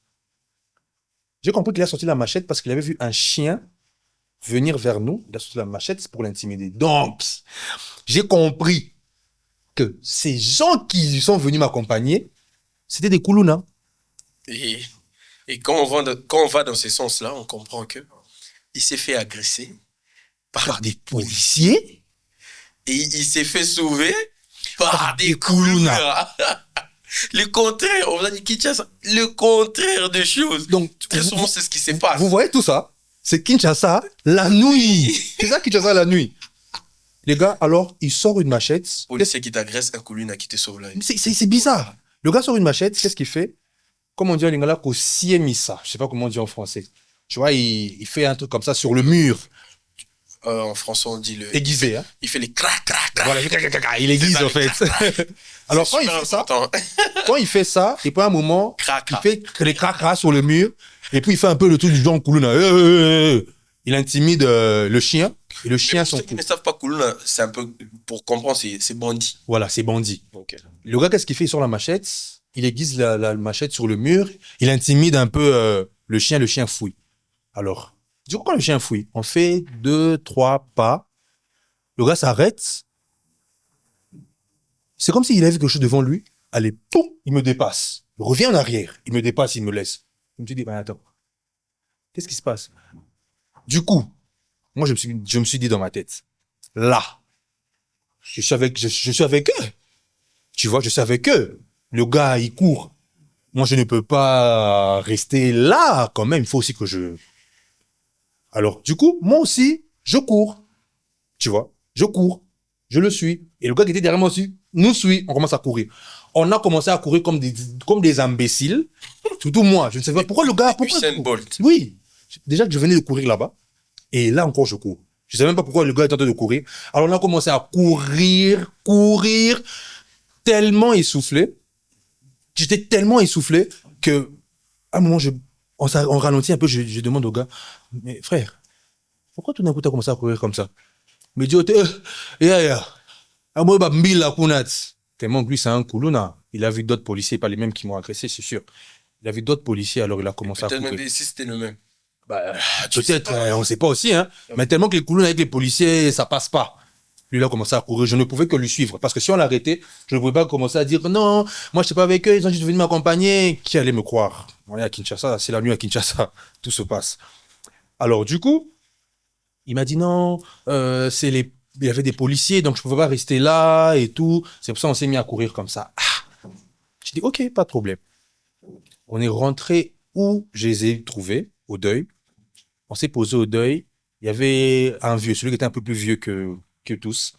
Speaker 1: J'ai compris qu'il a sorti la machette parce qu'il avait vu un chien venir vers nous. Il a sorti la machette pour l'intimider. Donc, j'ai compris que ces gens qui sont venus m'accompagner, c'était des Koulouna.
Speaker 2: Et quand on va dans ce sens-là, on comprend que il s'est fait agresser
Speaker 1: Par des policiers?
Speaker 2: et il s'est fait sauver par des Koulouna. Le contraire, on a dit Kinshasa, le contraire des choses. Donc, très souvent, c'est ce qui se passe.
Speaker 1: Vous voyez tout ça? C'est Kinshasa la nuit. C'est ça Kinshasa la nuit. Les gars, alors, il sort une machette.
Speaker 2: Policier qui t'agresse, un Koulouna qui te sauve la vie.
Speaker 1: C'est bizarre. Le gars sort une machette, qu'est-ce qu'il fait? Comme on dit en lingala, kosiemisa. Je sais pas comment on dit en français. Tu vois, il fait un truc comme ça sur le mur.
Speaker 2: En français, on dit le...
Speaker 1: Aiguisé, hein.
Speaker 2: Il fait les crac, crac, crac.
Speaker 1: Voilà, il aiguise, en fait. Alors, quand il fait ça, et puis à un moment, il fait les crac sur le mur, et puis il fait un peu le truc du genre Koulouna. Il intimide le chien, et le chien s'en
Speaker 2: fout. Ceux qui ne savent pas Koulouna, c'est un peu, pour comprendre, c'est bandit.
Speaker 1: Voilà, c'est bandit.
Speaker 2: Okay.
Speaker 1: Le gars, qu'est-ce qu'il fait? Il sort la machette, il aiguise la machette sur le mur, il intimide un peu le chien fouille. Alors, du coup, quand le chien fouille, on fait 2, 3 pas, le gars s'arrête. C'est comme s'il avait quelque chose devant lui. Allez, poum, il me dépasse. Il revient en arrière. Il me dépasse, il me laisse. Je me suis dit, ben attends, qu'est-ce qui se passe? Du coup, moi, je me suis dit dans ma tête, là, je suis avec eux. Tu vois, je suis avec eux. Le gars, il court. Moi, je ne peux pas rester là quand même. Il faut aussi que je... Alors, du coup, moi aussi, je cours. Tu vois, je cours. Je le suis. Et le gars qui était derrière moi aussi nous suit. On commence à courir. On a commencé à courir comme des imbéciles. Surtout moi. Je ne sais pas pourquoi le gars...
Speaker 2: Usain Bolt.
Speaker 1: Oui. Déjà que je venais de courir là-bas. Et là encore, je cours. Je ne sais même pas pourquoi le gars est en train de courir. Alors, on a commencé à courir, tellement essoufflé. J'étais tellement essoufflé que, à un moment, on ralentit un peu, je demande au gars, mais frère, pourquoi tout d'un coup t'as commencé à courir comme ça? Il me dit, tellement que lui, c'est un coulouna. Il a vu d'autres policiers, pas les mêmes qui m'ont agressé, c'est sûr. Il a vu d'autres policiers, alors il a commencé à
Speaker 2: Peut-être
Speaker 1: courir.
Speaker 2: même si c'était le même.
Speaker 1: Bah,
Speaker 2: tu sais
Speaker 1: peut-être,
Speaker 2: pas.
Speaker 1: on sait pas aussi, hein. Mais tellement que les coulounes avec les policiers, ça passe pas. Lui, il a commencé à courir. Je ne pouvais que lui suivre. Parce que si on l'arrêtait, je ne pouvais pas commencer à dire non, moi, je n'étais pas avec eux, ils ont juste venu m'accompagner. Qui allait me croire? On est à Kinshasa, c'est la nuit à Kinshasa. Tout se passe. Alors, du coup, il m'a dit non, il y avait des policiers, donc je ne pouvais pas rester là et tout. C'est pour ça qu'on s'est mis à courir comme ça. Ah. J'ai dit, OK, pas de problème. On est rentré où je les ai trouvés, au deuil. On s'est posé au deuil. Il y avait un vieux, celui qui était un peu plus vieux que tous.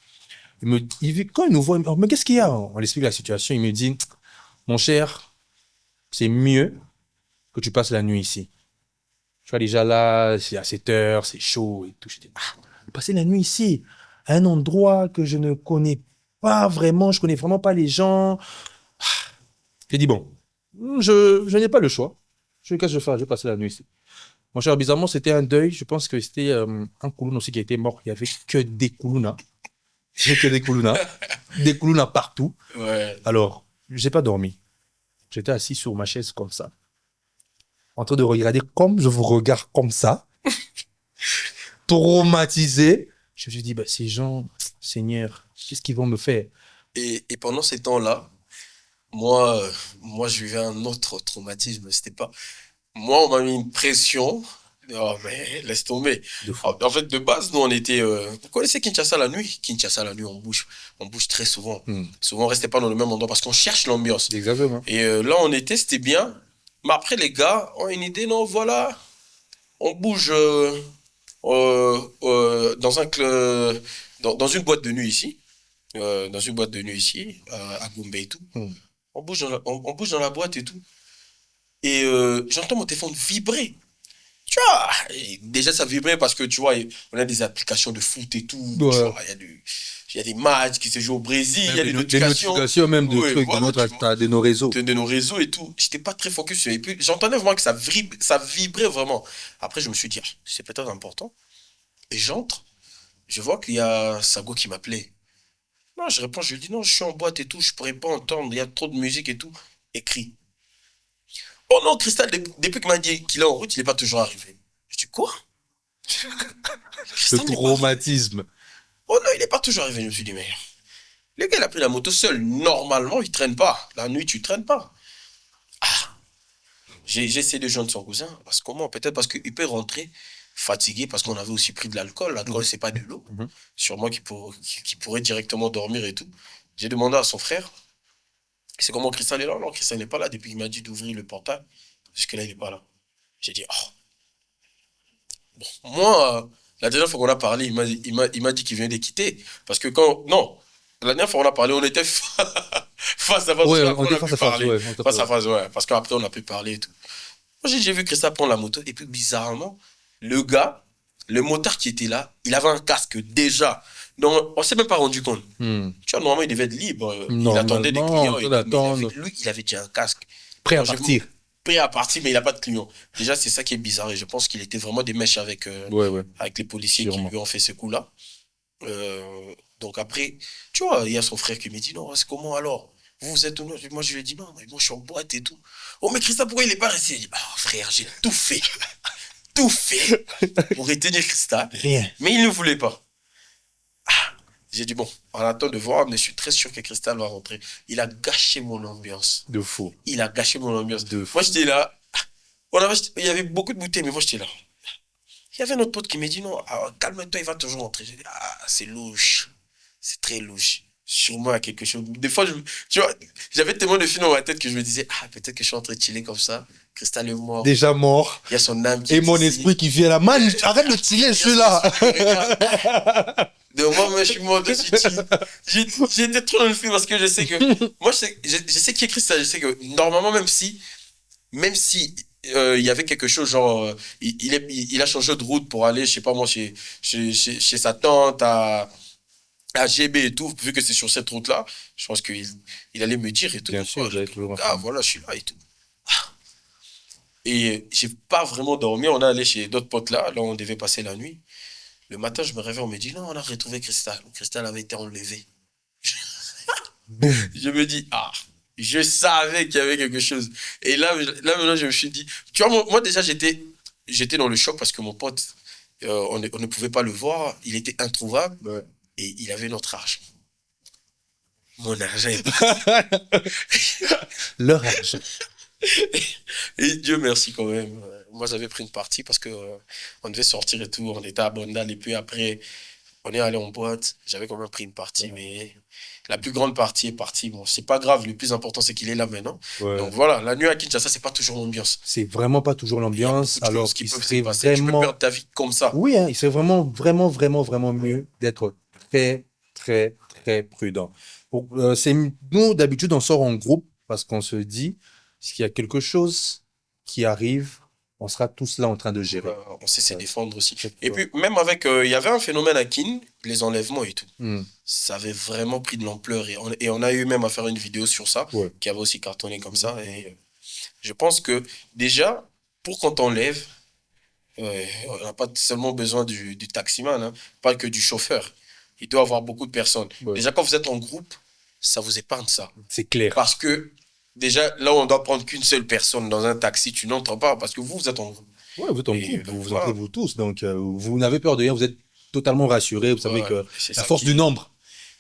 Speaker 1: Quand il nous voit, il me dit, mais qu'est-ce qu'il y a? On lui explique la situation. Il me dit, mon cher, c'est mieux que tu passes la nuit ici. Tu vois, déjà là, c'est à 7 heures, c'est chaud et tout. Je dis, passer la nuit ici, à un endroit que je ne connais pas vraiment, je connais vraiment pas les gens. J'ai dit, bon, je n'ai pas le choix. Qu'est-ce que je vais faire? Je vais passer la nuit ici. Mon cher, bizarrement, c'était un deuil. Je pense que c'était un Kouloun aussi qui a été mort. Il n'y avait que des Koulounas. Que des Koulounas. Des Koulounas partout.
Speaker 2: Ouais.
Speaker 1: Alors, je n'ai pas dormi. J'étais assis sur ma chaise comme ça. En train de regarder comme je vous regarde comme ça. Traumatisé. Je me suis dit, bah, ces gens, Seigneur, qu'est-ce qu'ils vont me faire?
Speaker 2: Et pendant ces temps-là, moi, je vivais un autre traumatisme. C'était pas... Moi, on m'a mis une pression. Oh, mais laisse tomber. En fait, de base, nous, on était... Vous connaissez Kinshasa la nuit? Kinshasa la nuit, on bouge très souvent. Souvent, on restait pas dans le même endroit parce qu'on cherche l'ambiance.
Speaker 1: Exactement.
Speaker 2: Et là, on était, c'était bien. Mais après, les gars ont une idée. Non, voilà, on bouge dans une boîte de nuit ici. Dans une boîte de nuit ici, à Gombe et tout. On bouge dans la boîte et tout. Et j'entends mon téléphone vibrer. Tu vois, et déjà ça vibrait parce que tu vois, on a des applications de foot et tout.
Speaker 1: Ouais.
Speaker 2: Tu vois, il y a des matchs qui se jouent au Brésil, il y a des
Speaker 1: notifications même de trucs voilà, de nos réseaux.
Speaker 2: De nos réseaux et tout. J'étais pas très focus sur. Et puis j'entendais vraiment que ça vibrait vraiment. Après, je me suis dit, c'est peut-être important. Et j'entre, je vois qu'il y a Sago qui m'appelait. Non, je réponds, je lui dis, non, je suis en boîte et tout, je pourrais pas entendre, il y a trop de musique et tout. Écrit. Oh non, Cristal, depuis qu'il m'a dit qu'il est en route, il n'est pas toujours arrivé. Je dis, quoi?
Speaker 1: Le traumatisme.
Speaker 2: Oh non, il n'est pas toujours arrivé. Je me suis dit, mais le gars, il a pris la moto seul. Normalement, il ne traîne pas. La nuit, tu ne traînes pas. J'ai essayé de joindre son cousin. Parce que comment? Peut-être parce qu'il peut rentrer fatigué, parce qu'on avait aussi pris de l'alcool. L'alcool, c'est pas de l'eau. Sûrement qu'il pourrait directement dormir et tout. J'ai demandé à son frère. C'est comment Christian est là? Non, Christian n'est pas là depuis qu'il m'a dit d'ouvrir le portail. Jusque-là, il n'est pas là. J'ai dit, Bon, moi, la dernière fois qu'on a parlé, il m'a dit qu'il venait de quitter. Parce que non, la dernière fois qu'on a parlé, on était face à face.
Speaker 1: Ouais, on était face à face. Ouais,
Speaker 2: face à face, ouais. Parce qu'après, on a pu parler et tout. Moi, j'ai vu Christian prendre la moto. Et puis, bizarrement, le gars, le motard qui était là, il avait un casque déjà. Donc, on ne s'est même pas rendu compte. Tu vois, normalement, il devait être libre. Il attendait des clients. Lui, il avait déjà un casque.
Speaker 1: Prêt à partir.
Speaker 2: Prêt à partir, mais il n'a pas de clients. Déjà, c'est ça qui est bizarre. Et je pense qu'il était vraiment des mèches avec les policiers qui lui ont fait ce coup-là. Donc après, tu vois, il y a son frère qui me dit, non, c'est comment alors? Vous êtes où? Moi, je lui ai dit, non, mais moi, je suis en boîte et tout. Oh, mais Christa, pourquoi il n'est pas resté? Il dit, frère, j'ai tout fait. Tout fait pour retenir Christa.
Speaker 1: Rien.
Speaker 2: Mais il ne voulait pas. J'ai dit, bon, on attend de voir, mais je suis très sûr que Cristal va rentrer. Il a gâché mon ambiance.
Speaker 1: De fou.
Speaker 2: Il a gâché mon ambiance.
Speaker 1: De fou.
Speaker 2: Moi, j'étais là. Il y avait beaucoup de bouteilles, mais moi, j'étais là. Il y avait notre pote qui m'a dit, non, calme-toi, il va toujours rentrer. J'ai dit, c'est louche. C'est très louche. Sûrement à quelque chose. Des fois, tu vois, j'avais tellement de films dans ma tête que je me disais, peut-être que je suis en train de chiller comme ça. Cristal est mort.
Speaker 1: Déjà mort.
Speaker 2: Il y a son âme qui
Speaker 1: et mon esprit qui vient là. Man, arrête de chiller, je suis là.
Speaker 2: De moi, je suis mort dessus. J'étais trop dans le film parce que je sais que. Moi, je sais qui est Cristal. Je sais que normalement, même si il y avait quelque chose, genre, il a changé de route pour aller, je sais pas moi, chez sa tante à GB et tout, vu que c'est sur cette route-là, je pense qu'il allait me dire et tout.
Speaker 1: Bien sûr, j'allais toujours.
Speaker 2: Ah, voilà, je suis là et tout. Et j'ai pas vraiment dormi. On est allé chez d'autres potes là. Là, on devait passer la nuit. Le matin, je me réveille, on me dit non, on a retrouvé Cristal. Cristal avait été enlevé. Je me dis, je savais qu'il y avait quelque chose. Et là maintenant, je me suis dit, tu vois, moi déjà, j'étais dans le choc parce que mon pote, on ne pouvait pas le voir. Il était introuvable.
Speaker 1: Ouais.
Speaker 2: Et il avait notre argent. Mon argent est
Speaker 1: Leur argent.
Speaker 2: Et Dieu merci quand même. Moi, j'avais pris une partie parce que on devait sortir et tout. On était à Bondal et puis après, on est allé en boîte. J'avais quand même pris une partie, mais la plus grande partie est partie. Bon, c'est pas grave. Le plus important, c'est qu'il est là maintenant.
Speaker 1: Ouais.
Speaker 2: Donc voilà, la nuit à Kinshasa, c'est pas toujours l'ambiance.
Speaker 1: C'est vraiment pas toujours l'ambiance.
Speaker 2: Il y a beaucoup de
Speaker 1: Alors
Speaker 2: choses qui
Speaker 1: qu'il
Speaker 2: peuvent
Speaker 1: serait
Speaker 2: se passer. Tu peux
Speaker 1: vraiment.
Speaker 2: perdre ta vie comme ça.
Speaker 1: Oui, hein, il serait vraiment mieux d'être très, très, très prudent. Nous, d'habitude, on sort en groupe parce qu'on se dit, s'il y a quelque chose qui arrive, on sera tous là en train de gérer.
Speaker 2: On sait se défendre aussi.
Speaker 1: C'est
Speaker 2: Et
Speaker 1: ça.
Speaker 2: puis, même avec. Il y avait un phénomène à Kin, les enlèvements et tout.
Speaker 1: Hmm.
Speaker 2: Ça avait vraiment pris de l'ampleur. Et on a eu même à faire une vidéo sur ça,
Speaker 1: Ouais.
Speaker 2: qui avait aussi cartonné comme ça. Et je pense que déjà, pour qu'on t'enlève, on n'a pas seulement besoin du taximan, hein, pas que du chauffeur. Il doit y avoir beaucoup de personnes.
Speaker 1: Ouais.
Speaker 2: Déjà, quand vous êtes en groupe, ça vous épargne ça.
Speaker 1: C'est clair.
Speaker 2: Parce que, déjà, là, on doit prendre qu'une seule personne dans un taxi. Tu n'entres pas parce que vous êtes en groupe.
Speaker 1: Ouais, vous êtes en
Speaker 2: Et
Speaker 1: groupe, vous
Speaker 2: voilà.
Speaker 1: entrez vous tous, donc vous n'avez peur de rien, vous êtes totalement rassurés, vous savez
Speaker 2: Ouais,
Speaker 1: que
Speaker 2: c'est
Speaker 1: la
Speaker 2: ça
Speaker 1: force
Speaker 2: qui-
Speaker 1: du nombre.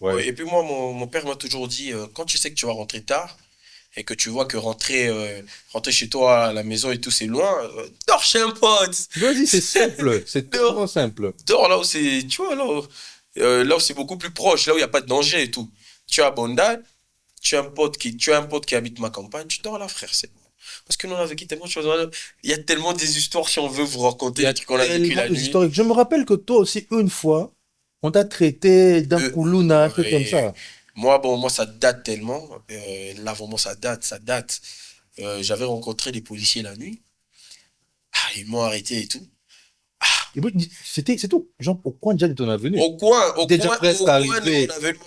Speaker 1: Ouais.
Speaker 2: Ouais, et puis moi, mon père m'a toujours dit, quand tu sais que tu vas rentrer tard et que tu vois que rentrer chez toi à la maison et tout, c'est loin, dors chez un pote.
Speaker 1: Vas-y, c'est simple, c'est tellement simple.
Speaker 2: Dors là où c'est, tu vois, là où c'est beaucoup plus proche, là où il n'y a pas de danger et tout. Tu es à Bondal, tu as un pote qui habite ma campagne, tu dors là, frère, c'est bon. Parce que nous, on a vécu tellement de choses. Il y a tellement des histoires si on veut vous raconter,
Speaker 1: Il y a
Speaker 2: des trucs qu'on a vécu
Speaker 1: tellement
Speaker 2: la
Speaker 1: de
Speaker 2: nuit.
Speaker 1: historiques. Je me rappelle que toi aussi, une fois, on t'a traité d'un
Speaker 2: Euh,
Speaker 1: koulouna, un truc
Speaker 2: ouais.
Speaker 1: comme ça.
Speaker 2: Moi, ça date tellement. Là, vraiment, ça date. J'avais rencontré des policiers la nuit. Ils m'ont arrêté et tout.
Speaker 1: Et puis, c'est tout. Genre, au coin déjà de ton avenue.
Speaker 2: Au coin,
Speaker 1: Déjà presque
Speaker 2: au coin
Speaker 1: arrivé.
Speaker 2: de mon avenue,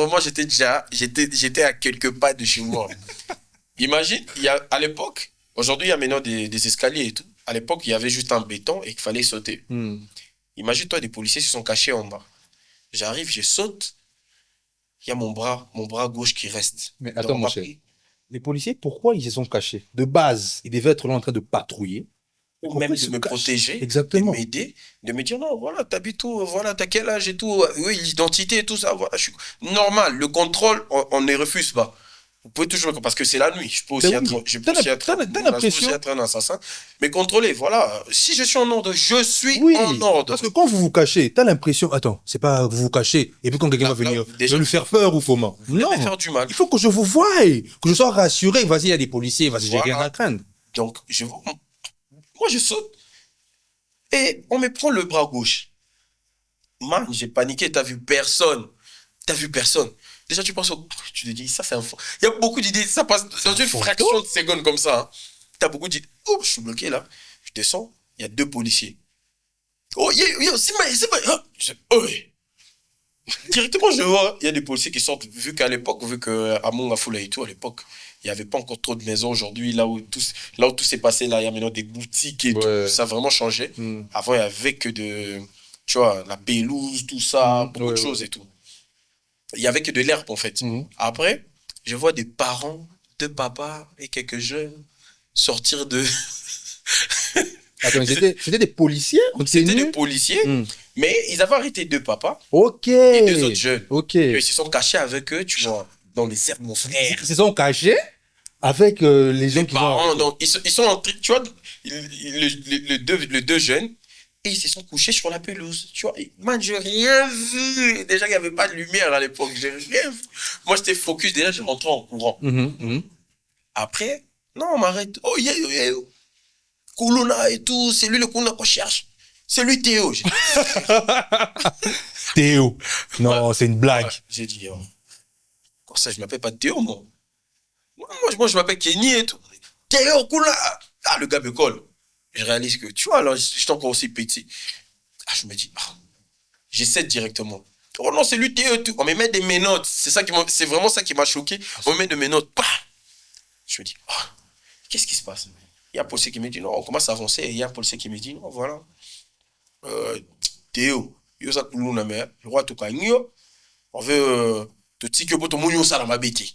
Speaker 2: moi, j'étais à quelques pas de chez moi. Imagine, à l'époque, aujourd'hui, il y a maintenant des escaliers et tout. À l'époque, il y avait juste un béton et qu'il fallait sauter.
Speaker 1: Hmm.
Speaker 2: Imagine-toi, des policiers se sont cachés en bas. J'arrive, je saute. Il y a mon bras gauche qui reste.
Speaker 1: Mais
Speaker 2: Donc,
Speaker 1: attends,
Speaker 2: on
Speaker 1: mon
Speaker 2: m'a
Speaker 1: cher.
Speaker 2: pris.
Speaker 1: Les policiers, pourquoi ils se sont cachés? De base, ils devaient être là en train de patrouiller.
Speaker 2: Ou
Speaker 1: Pourquoi
Speaker 2: même
Speaker 1: ils
Speaker 2: de
Speaker 1: se
Speaker 2: me
Speaker 1: cachent?
Speaker 2: protéger,
Speaker 1: Exactement.
Speaker 2: de m'aider, de me dire non, voilà, t'habites où, voilà, t'as quel âge et tout, oui, l'identité et tout ça, voilà, je suis normal, le contrôle, on ne refuse pas. Vous pouvez toujours, parce que c'est la nuit, je peux aussi
Speaker 1: Ben oui. T'as l'impression-
Speaker 2: être un assassin, mais contrôler, voilà, si je suis en ordre, je suis
Speaker 1: Oui,
Speaker 2: en ordre.
Speaker 1: parce que quand vous vous cachez, t'as l'impression, attends, c'est pas vous vous cachez, et puis quand quelqu'un
Speaker 2: Là,
Speaker 1: va venir,
Speaker 2: déjà,
Speaker 1: je vais lui faire peur ou comment?
Speaker 2: Vous
Speaker 1: Non,
Speaker 2: allez faire du mal.
Speaker 1: il faut que je vous voie, que je sois rassuré. Vas-y, il y a des policiers, vas-y, j'ai
Speaker 2: Voilà.
Speaker 1: rien à craindre.
Speaker 2: Donc, moi, je saute et on me prend le bras gauche. Man, j'ai paniqué, t'as vu personne. T'as vu personne. Déjà, tu penses tu te dis, ça, c'est un faux. Il y a beaucoup d'idées, ça passe dans une
Speaker 1: fantôme.
Speaker 2: fraction de seconde comme ça. Hein. T'as beaucoup d'idées. Oh, je suis bloqué là. Je descends, il y a 2 policiers. Oh, c'est pas. Oh, ouais. Directement, je vois, il y a des policiers qui sortent, vu que à Mongafoula et tout, à l'époque, il n'y avait pas encore trop de maisons. Aujourd'hui, là où tout s'est passé, là, il y a maintenant des boutiques et
Speaker 1: Ouais.
Speaker 2: tout. Ça a vraiment changé.
Speaker 1: Hmm.
Speaker 2: Avant, il n'y avait que tu vois, la pelouse, tout ça, beaucoup de
Speaker 1: Ouais,
Speaker 2: choses et tout. Il n'y avait que de l'herbe, en fait.
Speaker 1: Mhm.
Speaker 2: Après, je vois des parents, 2 papas et quelques jeunes sortir de...
Speaker 1: Attends, c'était des policiers en
Speaker 2: C'était
Speaker 1: tenue?
Speaker 2: des policiers,
Speaker 1: Hmm.
Speaker 2: mais ils avaient arrêté 2 papas
Speaker 1: Ok.
Speaker 2: et 2 autres jeunes.
Speaker 1: Ok.
Speaker 2: Ils se sont cachés avec eux, tu vois, dans les herbes, mon frère.
Speaker 1: Ils se sont cachés avec les gens
Speaker 2: Les
Speaker 1: qui
Speaker 2: parents,
Speaker 1: sont...
Speaker 2: donc, ils sont entrés, tu vois, les deux jeunes, et ils se sont couchés sur la pelouse, tu vois. Et, man, j'ai rien vu. Déjà, il n'y avait pas de lumière à l'époque, j'ai rien vu. Moi, j'étais focus, déjà, je rentrais en courant.
Speaker 1: Mhm, mhm.
Speaker 2: Après, non, on m'arrête. Oh, yeah. Koulouna et tout, c'est lui le Koulouna qu'on cherche. C'est lui Théo. J'ai dit,
Speaker 1: Théo. Non, c'est une blague.
Speaker 2: J'ai dit, oh, comme ça, je m'appelle pas Théo, moi. Moi, je m'appelle Kenny et tout. Théo, Koulouna. Ah, le gars me colle. Je réalise que, tu vois, alors, j'étais encore aussi petit. Ah, je me dis, j'essaie directement. Oh non, c'est lui, Théo, tout. On me met des menottes. C'est vraiment ça qui m'a choqué. On me met des menottes. Bah je me dis, oh, qu'est-ce qui se passe? Il y a un policier qui me dit, non, on commence à avancer. Et il y a un policier qui me dit, non, voilà. Théo, yo ça coulou na me, le roi tout kanyo. On veut te tique pour ton mounio ça dans ma bêtise.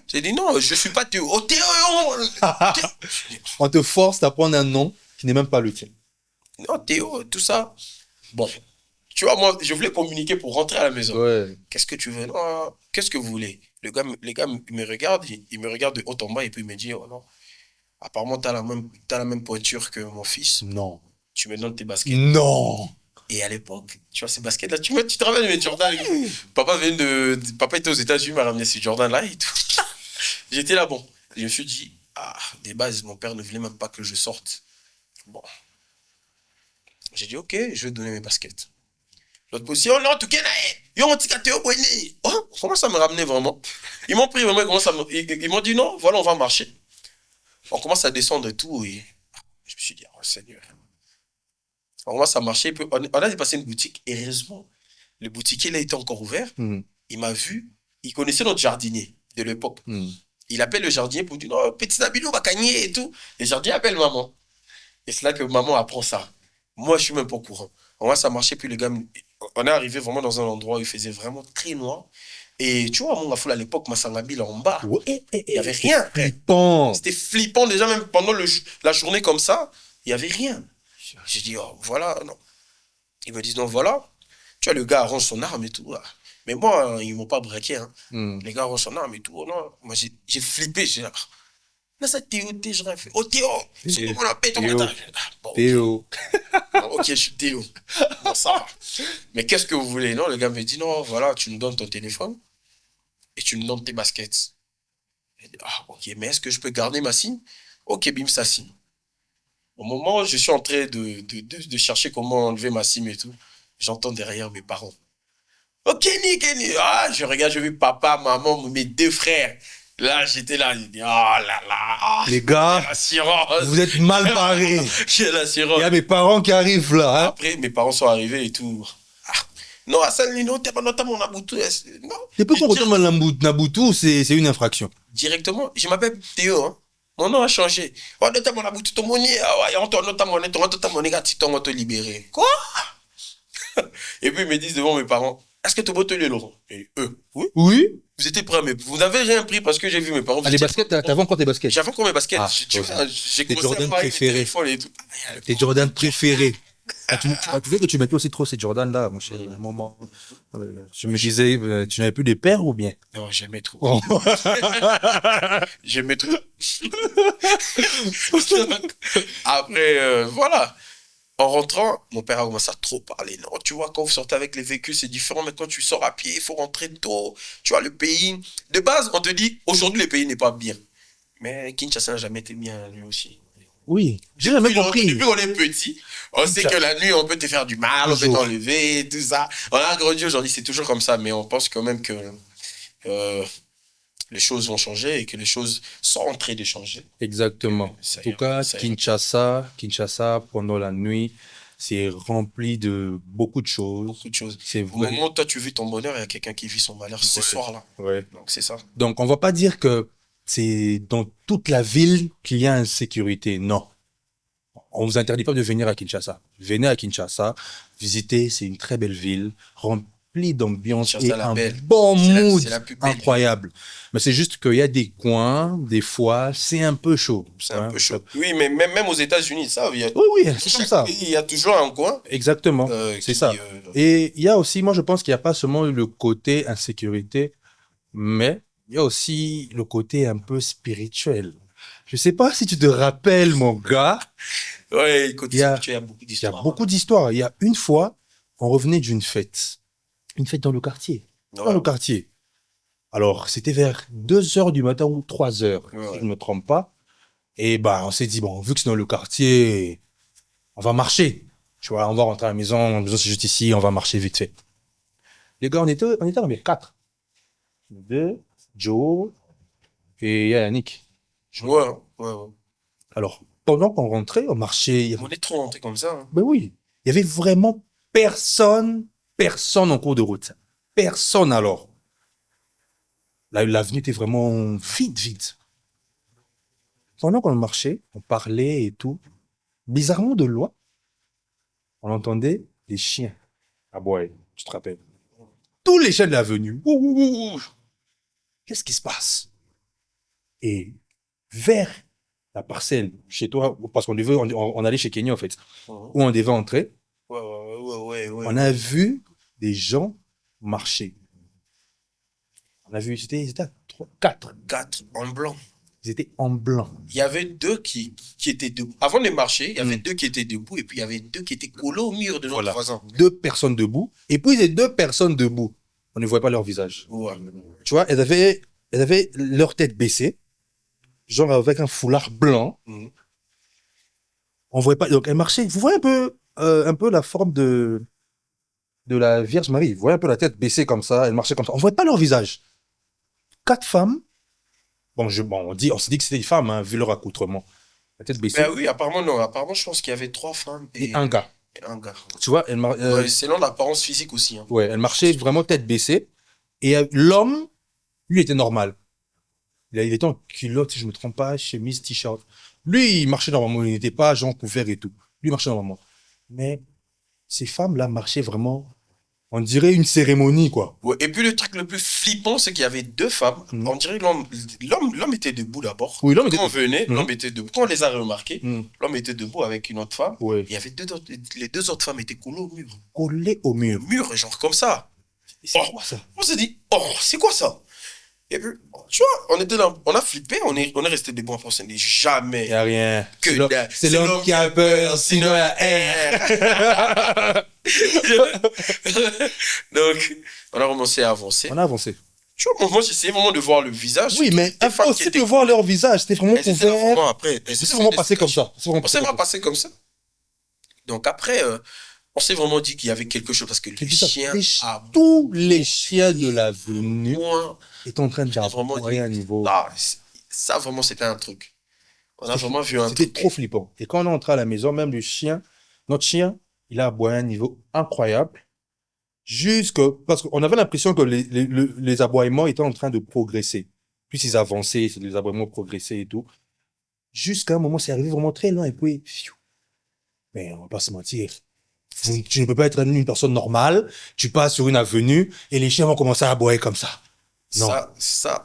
Speaker 2: J'ai dit, non, je suis pas Théo. Oh, Théo,
Speaker 1: On te force à prendre un nom qui n'est même pas le tien.
Speaker 2: non, Théo, tout ça. Bon, tu vois, moi, je voulais communiquer pour rentrer à la maison.
Speaker 1: Ouais.
Speaker 2: Qu'est-ce que tu veux? Non, qu'est-ce que vous voulez? Les gars me regardent, ils me regardent de haut en bas et puis ils me disent, oh non, apparemment, t'as la même pointure que mon fils.
Speaker 1: Non.
Speaker 2: Tu me donnes tes baskets.
Speaker 1: Non.
Speaker 2: Et à l'époque, tu vois, ces baskets-là, tu te rappelles de mes Jordan? Papa était aux États-Unis, m'a ramené ces Jordan-là et tout. J'étais là, bon. Je me suis dit, des bases, mon père ne voulait même pas que je sorte. Bon. J'ai dit, ok, je vais donner mes baskets. L'autre policier, oh non, tout cas, yo, mon petit Théo, oh, comment ça me ramener vraiment? Ils m'ont pris vraiment, ils m'ont dit, non, voilà, on va marcher. On commence à descendre et tout, et je me suis dit, oh Seigneur. On commence à marcher, puis on a dépassé une boutique, et heureusement, le boutiquier, là, était encore ouvert. Il m'a vu, il connaissait notre jardinier de l'époque. Il appelle le jardinier pour dire, non, petit Nabilou va gagner et tout. Le jardinier appelle maman. Et c'est là que maman apprend ça. Moi, je suis même pas au courant. On va ça marcher, puis le gars, on est arrivé vraiment dans un endroit où il faisait vraiment très noir. Et tu vois, mon foule à l'époque, Massangabi, là en bas, il n'y avait rien.
Speaker 1: Flippant.
Speaker 2: C'était flippant déjà, même pendant la journée comme ça, il n'y avait rien. J'ai dit, oh, voilà, non. Ils me disent, non, voilà. Tu vois, le gars arrange son arme et tout. Là. Mais moi, ils ne m'ont pas braqué. Hein. Les gars arrangent son arme et tout. Oh, non. Moi, j'ai flippé. J'ai dit, là, ça, Théo, je fait. Oh, Théo, on appelle ton matin. Bon,
Speaker 1: Théo.
Speaker 2: Ok, je suis Théo. Bon, ça va. Mais qu'est-ce que vous voulez? Non, le gars me dit, non, voilà, tu nous donnes ton téléphone et tu nous donnes tes baskets. Dit, ok, mais est-ce que je peux garder ma signe? Ok, bim, ça signe. Au moment où je suis en train de chercher comment enlever ma SIM et tout, j'entends derrière mes parents. Oh, Kenny. Je regarde, je vis papa, maman, mes deux frères. Là, j'étais là, je dis, oh là là.
Speaker 1: Les gars, vous êtes mal barrés.
Speaker 2: J'ai l'assurance.
Speaker 1: Il y a mes parents qui arrivent là. Hein?
Speaker 2: Après, mes parents sont arrivés et tout. Non, Hassan Lino, t'es pas notamment Nabutu. Non.
Speaker 1: Depuis qu'on retourne à Nabutu, c'est une infraction.
Speaker 2: Directement, je m'appelle Théo, hein. Mon nom a changé. On notamment Nabutu, ton monnaie, on te libéré. Quoi? Et puis ils me disent devant mes parents, est-ce que tu vas te le Laurent? Et eux, oui.
Speaker 1: Oui.
Speaker 2: Vous étiez prêts, mais vous n'avez rien pris parce que j'ai vu mes parents.
Speaker 1: Les baskets, t'avais encore tes baskets?
Speaker 2: J'avais encore mes baskets.
Speaker 1: J'ai tes Jordan préférés. Tes Jordan préférés. Tu sais que tu mettais aussi trop ces Jordan là, mon chéri. À un moment, je me disais, tu n'avais plus des paires ou bien?
Speaker 2: Non, j'aimais trop. Oh. J'aimais trop. Après, voilà. En rentrant, mon père a commencé à trop parler. Non, tu vois, quand vous sortez avec les véhicules, c'est différent. Mais quand tu sors à pied, il faut rentrer tôt. Tu vois, le pays. De base, on te dit, aujourd'hui, le pays n'est pas bien. Mais Kinshasa n'a jamais été bien, lui aussi.
Speaker 1: Oui, j'ai jamais compris.
Speaker 2: Depuis qu'on est petit, on sait que la nuit, on peut te faire du mal, on peut t'enlever, tout ça. On a grandi aujourd'hui, c'est toujours comme ça. Mais on pense quand même que les choses vont changer et que les choses sont en train de changer.
Speaker 1: Exactement. En tout cas, Kinshasa, pendant la nuit, c'est rempli de beaucoup de choses.
Speaker 2: Beaucoup de choses. Au moment où toi, tu vis ton bonheur, il y a quelqu'un qui vit son malheur ce soir-là.
Speaker 1: Ouais.
Speaker 2: Donc, c'est ça.
Speaker 1: Donc, on va pas dire que c'est dans toute la ville qu'il y a insécurité. Non. On vous interdit pas de venir à Kinshasa. Venez à Kinshasa, visitez, c'est une très belle ville, remplie d'ambiance et un bon mood incroyable. Mais c'est juste qu'il y a des coins, des fois, c'est un peu chaud.
Speaker 2: C'est un peu chaud. Oui, mais même aux États-Unis, ça.
Speaker 1: Oui, c'est comme ça.
Speaker 2: Il y a toujours un coin.
Speaker 1: Exactement, c'est ça. Et il y a aussi, moi je pense qu'il n'y a pas seulement le côté insécurité, mais il y a aussi le côté un peu spirituel. Je sais pas si tu te rappelles, mon gars.
Speaker 2: Ouais, il y a beaucoup d'histoires.
Speaker 1: Il y a beaucoup d'histoires. Il y a une fois, on revenait d'une fête. Une fête dans le quartier. Ouais. Dans le quartier. Alors, c'était vers 2h du matin ou 3h, si je ne me trompe pas. Et bah, on s'est dit, bon, vu que c'est dans le quartier, on va marcher. Tu vois, on va rentrer à la maison. La maison, c'est juste ici, on va marcher vite fait. Les gars, on était dans les 4. 2, Joe et Yannick.
Speaker 2: Ouais.
Speaker 1: Alors, pendant qu'on rentrait, on marchait.
Speaker 2: On est trop rentrés comme ça. Hein.
Speaker 1: Ben oui. Il y avait vraiment personne personne en cours de route. Personne alors. L'avenue était vraiment vide. Pendant qu'on marchait, on parlait et tout, bizarrement de loin, on entendait des chiens aboyer, tu te rappelles. Tous les chiens de l'avenue. Ouh, ouh, ouh, ouh. Qu'est-ce qui se passe? Et vers la parcelle, chez toi, parce on allait chez Kenya en fait, où on devait entrer,
Speaker 2: Ouais.
Speaker 1: on a vu des gens marcher. On a vu, c'était à 4.
Speaker 2: 4 en blanc.
Speaker 1: Ils étaient en blanc.
Speaker 2: Il y avait 2 qui étaient debout. Avant de marcher, il y avait
Speaker 1: Mm.
Speaker 2: 2 qui étaient debout et puis il y avait 2 qui étaient collés au mur de notre
Speaker 1: Voilà.
Speaker 2: voisin.
Speaker 1: 2 personnes debout. Et puis, les 2 personnes debout, on ne voyait pas leur visage.
Speaker 2: Ouais.
Speaker 1: Tu vois, elles avaient leur tête baissée, genre avec un foulard blanc.
Speaker 2: Mhm.
Speaker 1: On voyait pas. Donc, elles marchaient. Vous voyez un peu la forme de la Vierge Marie. Vous voyez un peu la tête baissée comme ça. Elles marchaient comme ça. On voyait pas leur visage. 4 femmes. On s'est dit que c'était des femmes, hein, vu leur accoutrement. La tête baissée.
Speaker 2: Ben oui, apparemment non. Apparemment, je pense qu'il y avait 3 femmes
Speaker 1: Et un gars.
Speaker 2: et un gars.
Speaker 1: Tu vois,
Speaker 2: Ouais, selon l'apparence physique aussi. Hein.
Speaker 1: ouais, elle marchait vraiment tête baissée. Et l'homme, lui, était normal. Il était en culotte, si je me trompe pas, chemise, t-shirt. Lui, il marchait normalement. Il n'était pas genre couvert et tout. Lui, il marchait normalement. Mais ces femmes-là marchaient vraiment, on dirait une cérémonie, quoi.
Speaker 2: Ouais, et puis le truc le plus flippant, c'est qu'il y avait 2 femmes.
Speaker 1: Mhm.
Speaker 2: On dirait que l'homme était debout d'abord.
Speaker 1: Oui, l'homme était
Speaker 2: Quand on venait,
Speaker 1: Mhm.
Speaker 2: l'homme était debout. Quand on les a remarqués,
Speaker 1: Hmm.
Speaker 2: l'homme était debout avec une autre femme.
Speaker 1: Ouais.
Speaker 2: Il y avait les 2 autres femmes étaient collées au mur.
Speaker 1: Collé au mur.
Speaker 2: Au mur, genre comme ça.
Speaker 1: C'est
Speaker 2: Oh.
Speaker 1: quoi ça?
Speaker 2: On s'est dit, oh, c'est quoi ça? Et puis, tu vois, on était là, on a flippé, on est resté debout, on s'est dit
Speaker 1: Il
Speaker 2: jamais
Speaker 1: n'y a rien.
Speaker 2: que
Speaker 1: C'est l'homme qui a peur, sinon il y a air.
Speaker 2: Donc, on a commencé à avancer.
Speaker 1: On a avancé.
Speaker 2: Tu vois, moi, j'essayais vraiment de voir le visage.
Speaker 1: Oui, mais
Speaker 2: des femmes qui
Speaker 1: aussi de
Speaker 2: étaient-
Speaker 1: voir leur visage. C'était vraiment
Speaker 2: Elles étaient
Speaker 1: couvert.
Speaker 2: vraiment après.
Speaker 1: C'est vraiment passé comme ça. C'est vraiment
Speaker 2: On s'est
Speaker 1: passé
Speaker 2: vraiment
Speaker 1: comme ça.
Speaker 2: passé comme ça. Donc après, on s'est vraiment dit qu'il y avait quelque chose parce que le
Speaker 1: C'est bizarre.
Speaker 2: chien a
Speaker 1: Tous les chiens de l'avenue
Speaker 2: moins.
Speaker 1: étaient en train de
Speaker 2: Vraiment
Speaker 1: faire un niveau.
Speaker 2: Ah, ça, vraiment, c'était un truc. On a vraiment vu un
Speaker 1: C'était
Speaker 2: truc.
Speaker 1: trop flippant. Et quand on est entré à la maison, même notre chien, il a aboyé à un niveau incroyable. Parce qu'on avait l'impression que les aboiements étaient en train de progresser. Plus ils avançaient, les aboiements progressaient et tout. Jusqu'à un moment, c'est arrivé vraiment très loin et puis, pfiou. Mais on va pas se mentir. Tu ne peux pas être une personne normale. Tu passes sur une avenue et les chiens vont commencer à aboyer comme ça. Non.
Speaker 2: Ça,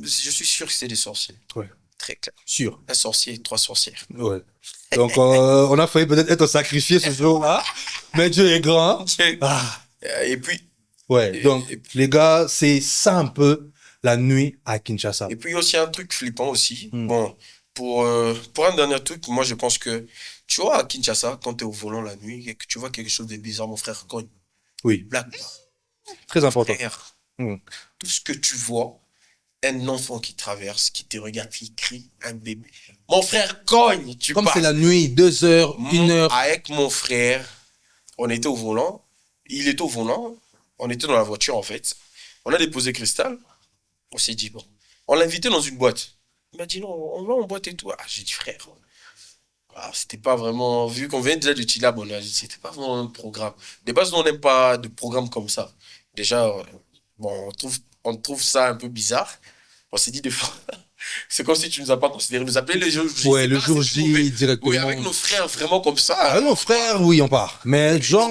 Speaker 2: je suis sûr que c'est des sorciers.
Speaker 1: Ouais.
Speaker 2: Très clair.
Speaker 1: Sûr.
Speaker 2: Un sorcier, 3 sorcières.
Speaker 1: Ouais. Donc, on a failli peut-être être sacrifié ce jour-là. Mais Dieu est grand. Ah.
Speaker 2: Et puis,
Speaker 1: Ouais. Donc, les gars, c'est ça un peu la nuit à Kinshasa.
Speaker 2: il y a aussi un truc flippant aussi.
Speaker 1: Mm.
Speaker 2: Bon, pour un dernier truc, moi, je pense que, tu vois, à Kinshasa, quand tu es au volant la nuit et que tu vois quelque chose de bizarre, mon frère, cogne.
Speaker 1: Oui.
Speaker 2: Blague.
Speaker 1: Très important.
Speaker 2: Frère,
Speaker 1: Mm.
Speaker 2: tout ce que tu vois, un enfant qui traverse, qui te regarde, qui crie, un bébé. Mon frère, cogne, tu
Speaker 1: Comme
Speaker 2: passes.
Speaker 1: c'est la nuit, 2 heures, 1 heure.
Speaker 2: Avec mon frère, on était au volant. Il était au volant. On était dans la voiture, en fait. On a déposé Cristal. On s'est dit, bon. On l'a invité dans une boîte. Il m'a dit, non, on va en boîte et tout. Ah, j'ai dit, frère. Ah, c'était pas vraiment. Vu qu'on vient déjà de Tilab, c'était pas vraiment un programme. De base, nous, on n'aime pas de programme comme ça. Déjà, bon, on trouve ça un peu bizarre. On s'est dit, des fois, c'est comme si tu nous as pas considéré. Nous appeler le jour J.
Speaker 1: Ouais,
Speaker 2: C'est
Speaker 1: le
Speaker 2: pas-
Speaker 1: jour
Speaker 2: c'est mauvais.
Speaker 1: J, directement.
Speaker 2: Oui, avec nos frères, vraiment comme ça.
Speaker 1: Ah non, frère, oui, on part. Mais genre,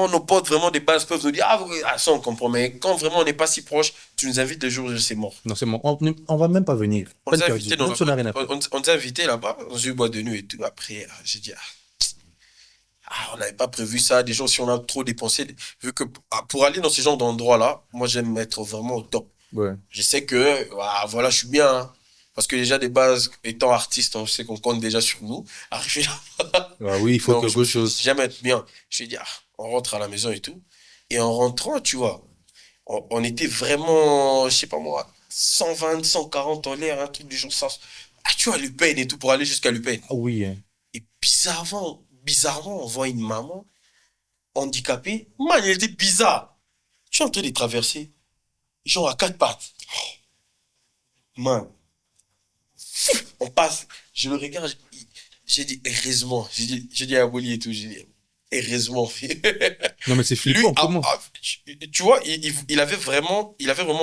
Speaker 2: Nos potes vraiment des bases peuvent nous dire ah oui, ah, ça on comprend, mais quand vraiment on n'est pas si proche, tu nous invites le jour où c'est mort.
Speaker 1: non, c'est bon. On va même pas venir.
Speaker 2: On
Speaker 1: Pas
Speaker 2: nous
Speaker 1: de
Speaker 2: a
Speaker 1: perdue.
Speaker 2: invités dans
Speaker 1: Même si on n'a rien à faire.
Speaker 2: on nous a invités là-bas dans une boîte de nuit et tout. Après, j'ai dit on n'avait pas prévu ça. Déjà, si on a trop dépensé, vu que pour aller dans ce genre d'endroit-là, moi j'aime être vraiment au top.
Speaker 1: Ouais.
Speaker 2: Je sais que voilà, je suis bien. Hein. Parce que déjà, des bases, étant artiste, on sait qu'on compte déjà sur nous. Arriver là,
Speaker 1: Ah oui, il faut
Speaker 2: donc,
Speaker 1: quelque chose.
Speaker 2: jamais être bien. Je dit, on rentre à la maison et tout. Et en rentrant, tu vois, on était vraiment, je sais pas moi, 120, 140 en l'air, un truc du genre ça. Ah, tu vois, Lupin et tout, pour aller jusqu'à Lupin.
Speaker 1: Ah oui, hein.
Speaker 2: Et bizarrement, on voit une maman handicapée. Man, elle était bizarre. Je suis en train de traverser, genre à 4 pattes. Man. On passe, je le regarde, j'ai dit, heureusement, j'ai dit à Aboli et tout, j'ai dit, Heureusement.
Speaker 1: Non, mais c'est
Speaker 2: Lui,
Speaker 1: flippant, comment?
Speaker 2: tu vois, il avait vraiment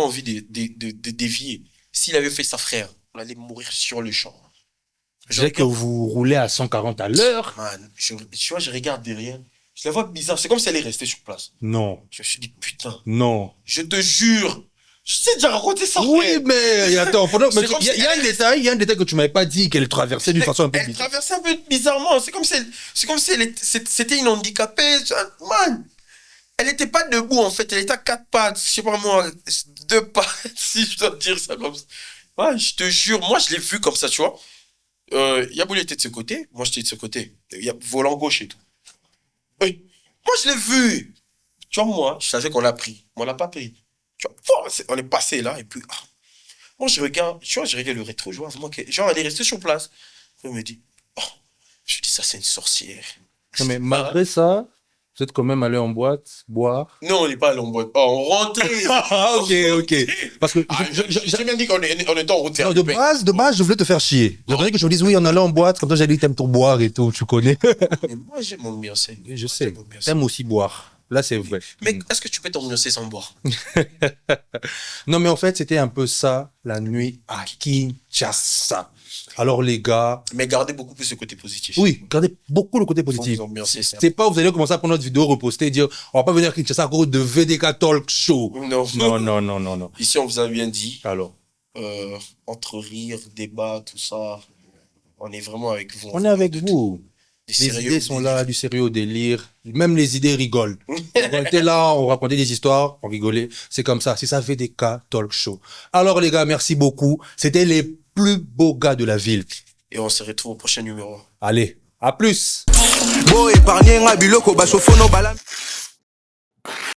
Speaker 2: envie de dévier. S'il avait fait ça, frère, on allait mourir sur le champ.
Speaker 1: Je dirais que vous roulez à 140 à l'heure.
Speaker 2: Man, tu vois, je regarde derrière. Je la vois bizarre. C'est comme si elle est restée sur place.
Speaker 1: Non,
Speaker 2: Je me suis dit, putain,
Speaker 1: non.
Speaker 2: je te jure. Je sais déjà raconter ça.
Speaker 1: Oui,
Speaker 2: frère.
Speaker 1: mais attends,
Speaker 2: C'est comme
Speaker 1: il y a un détail, que tu m'avais pas dit qu'elle traversait d'une façon un peu
Speaker 2: Elle
Speaker 1: bizarre.
Speaker 2: traversait un peu bizarrement. C'est comme si c'était une handicapée. Man, elle n'était pas debout en fait. Elle était à 4 pattes. Je sais pas moi, 2 pattes, si je dois dire ça comme ça. Ouais, je te jure, moi je l'ai vu comme ça, tu vois. Yabouli était de ce côté, moi j'étais de ce côté. Il y a volant gauche et tout. Oui. Moi je l'ai vu. Tu vois, moi, je savais qu'on l'a pris. Mais on l'a pas pris. Tu vois, on est passé là et puis. Moi je regarde, tu vois, je regarde le rétro, je vois vraiment que. Genre, elle est restée sur place. Je me dis, je dis, ça c'est une sorcière.
Speaker 1: Non, mais malgré ça, vous êtes quand même allé en boîte, boire.
Speaker 2: Non, on n'est pas allé en boîte. Oh, on rentrait.
Speaker 1: Ah, ok. Parce que
Speaker 2: J'ai bien dit qu'on était en route.
Speaker 1: non, de base, je voulais te faire chier. J'attendais que je me dise, oui, on allait en boîte, comme ça, j'ai dit, t'aimes pour boire et tout, tu connais.
Speaker 2: Mais moi, j'aime m'ambiancer.
Speaker 1: Je sais.
Speaker 2: J'aime m'ambiancer.
Speaker 1: T'aimes aussi boire. Là, c'est vrai.
Speaker 2: Mais est-ce que tu peux t'ambiancer sans boire?
Speaker 1: Non, mais en fait, c'était un peu ça, la nuit à Kinshasa. Alors, les gars,
Speaker 2: Mais gardez beaucoup plus ce côté positif.
Speaker 1: oui, gardez beaucoup le côté
Speaker 2: Faut
Speaker 1: positif.
Speaker 2: vous ambiancer, c'est
Speaker 1: C'est pas, vous allez commencer à prendre notre vidéo, reposter et dire, on va pas venir à Kinshasa à cause de VDK Talk Show. Non.
Speaker 2: Ici, on vous a bien dit,
Speaker 1: Alors,
Speaker 2: entre rire, débat, tout ça, on est vraiment avec vous.
Speaker 1: on est avec vous.
Speaker 2: Des
Speaker 1: Les
Speaker 2: sérieux,
Speaker 1: idées sont
Speaker 2: des-
Speaker 1: là, du sérieux au délire. Même les idées rigolent. On était là, on racontait des histoires, on rigolait. C'est comme ça. C'est ça, VDK Talk Show. Alors, les gars, merci beaucoup. C'était les plus beaux gars de la ville.
Speaker 2: Et on se retrouve au prochain numéro.
Speaker 1: Allez, à plus.
Speaker 3: Bo épargner nga biloko bashofo no bala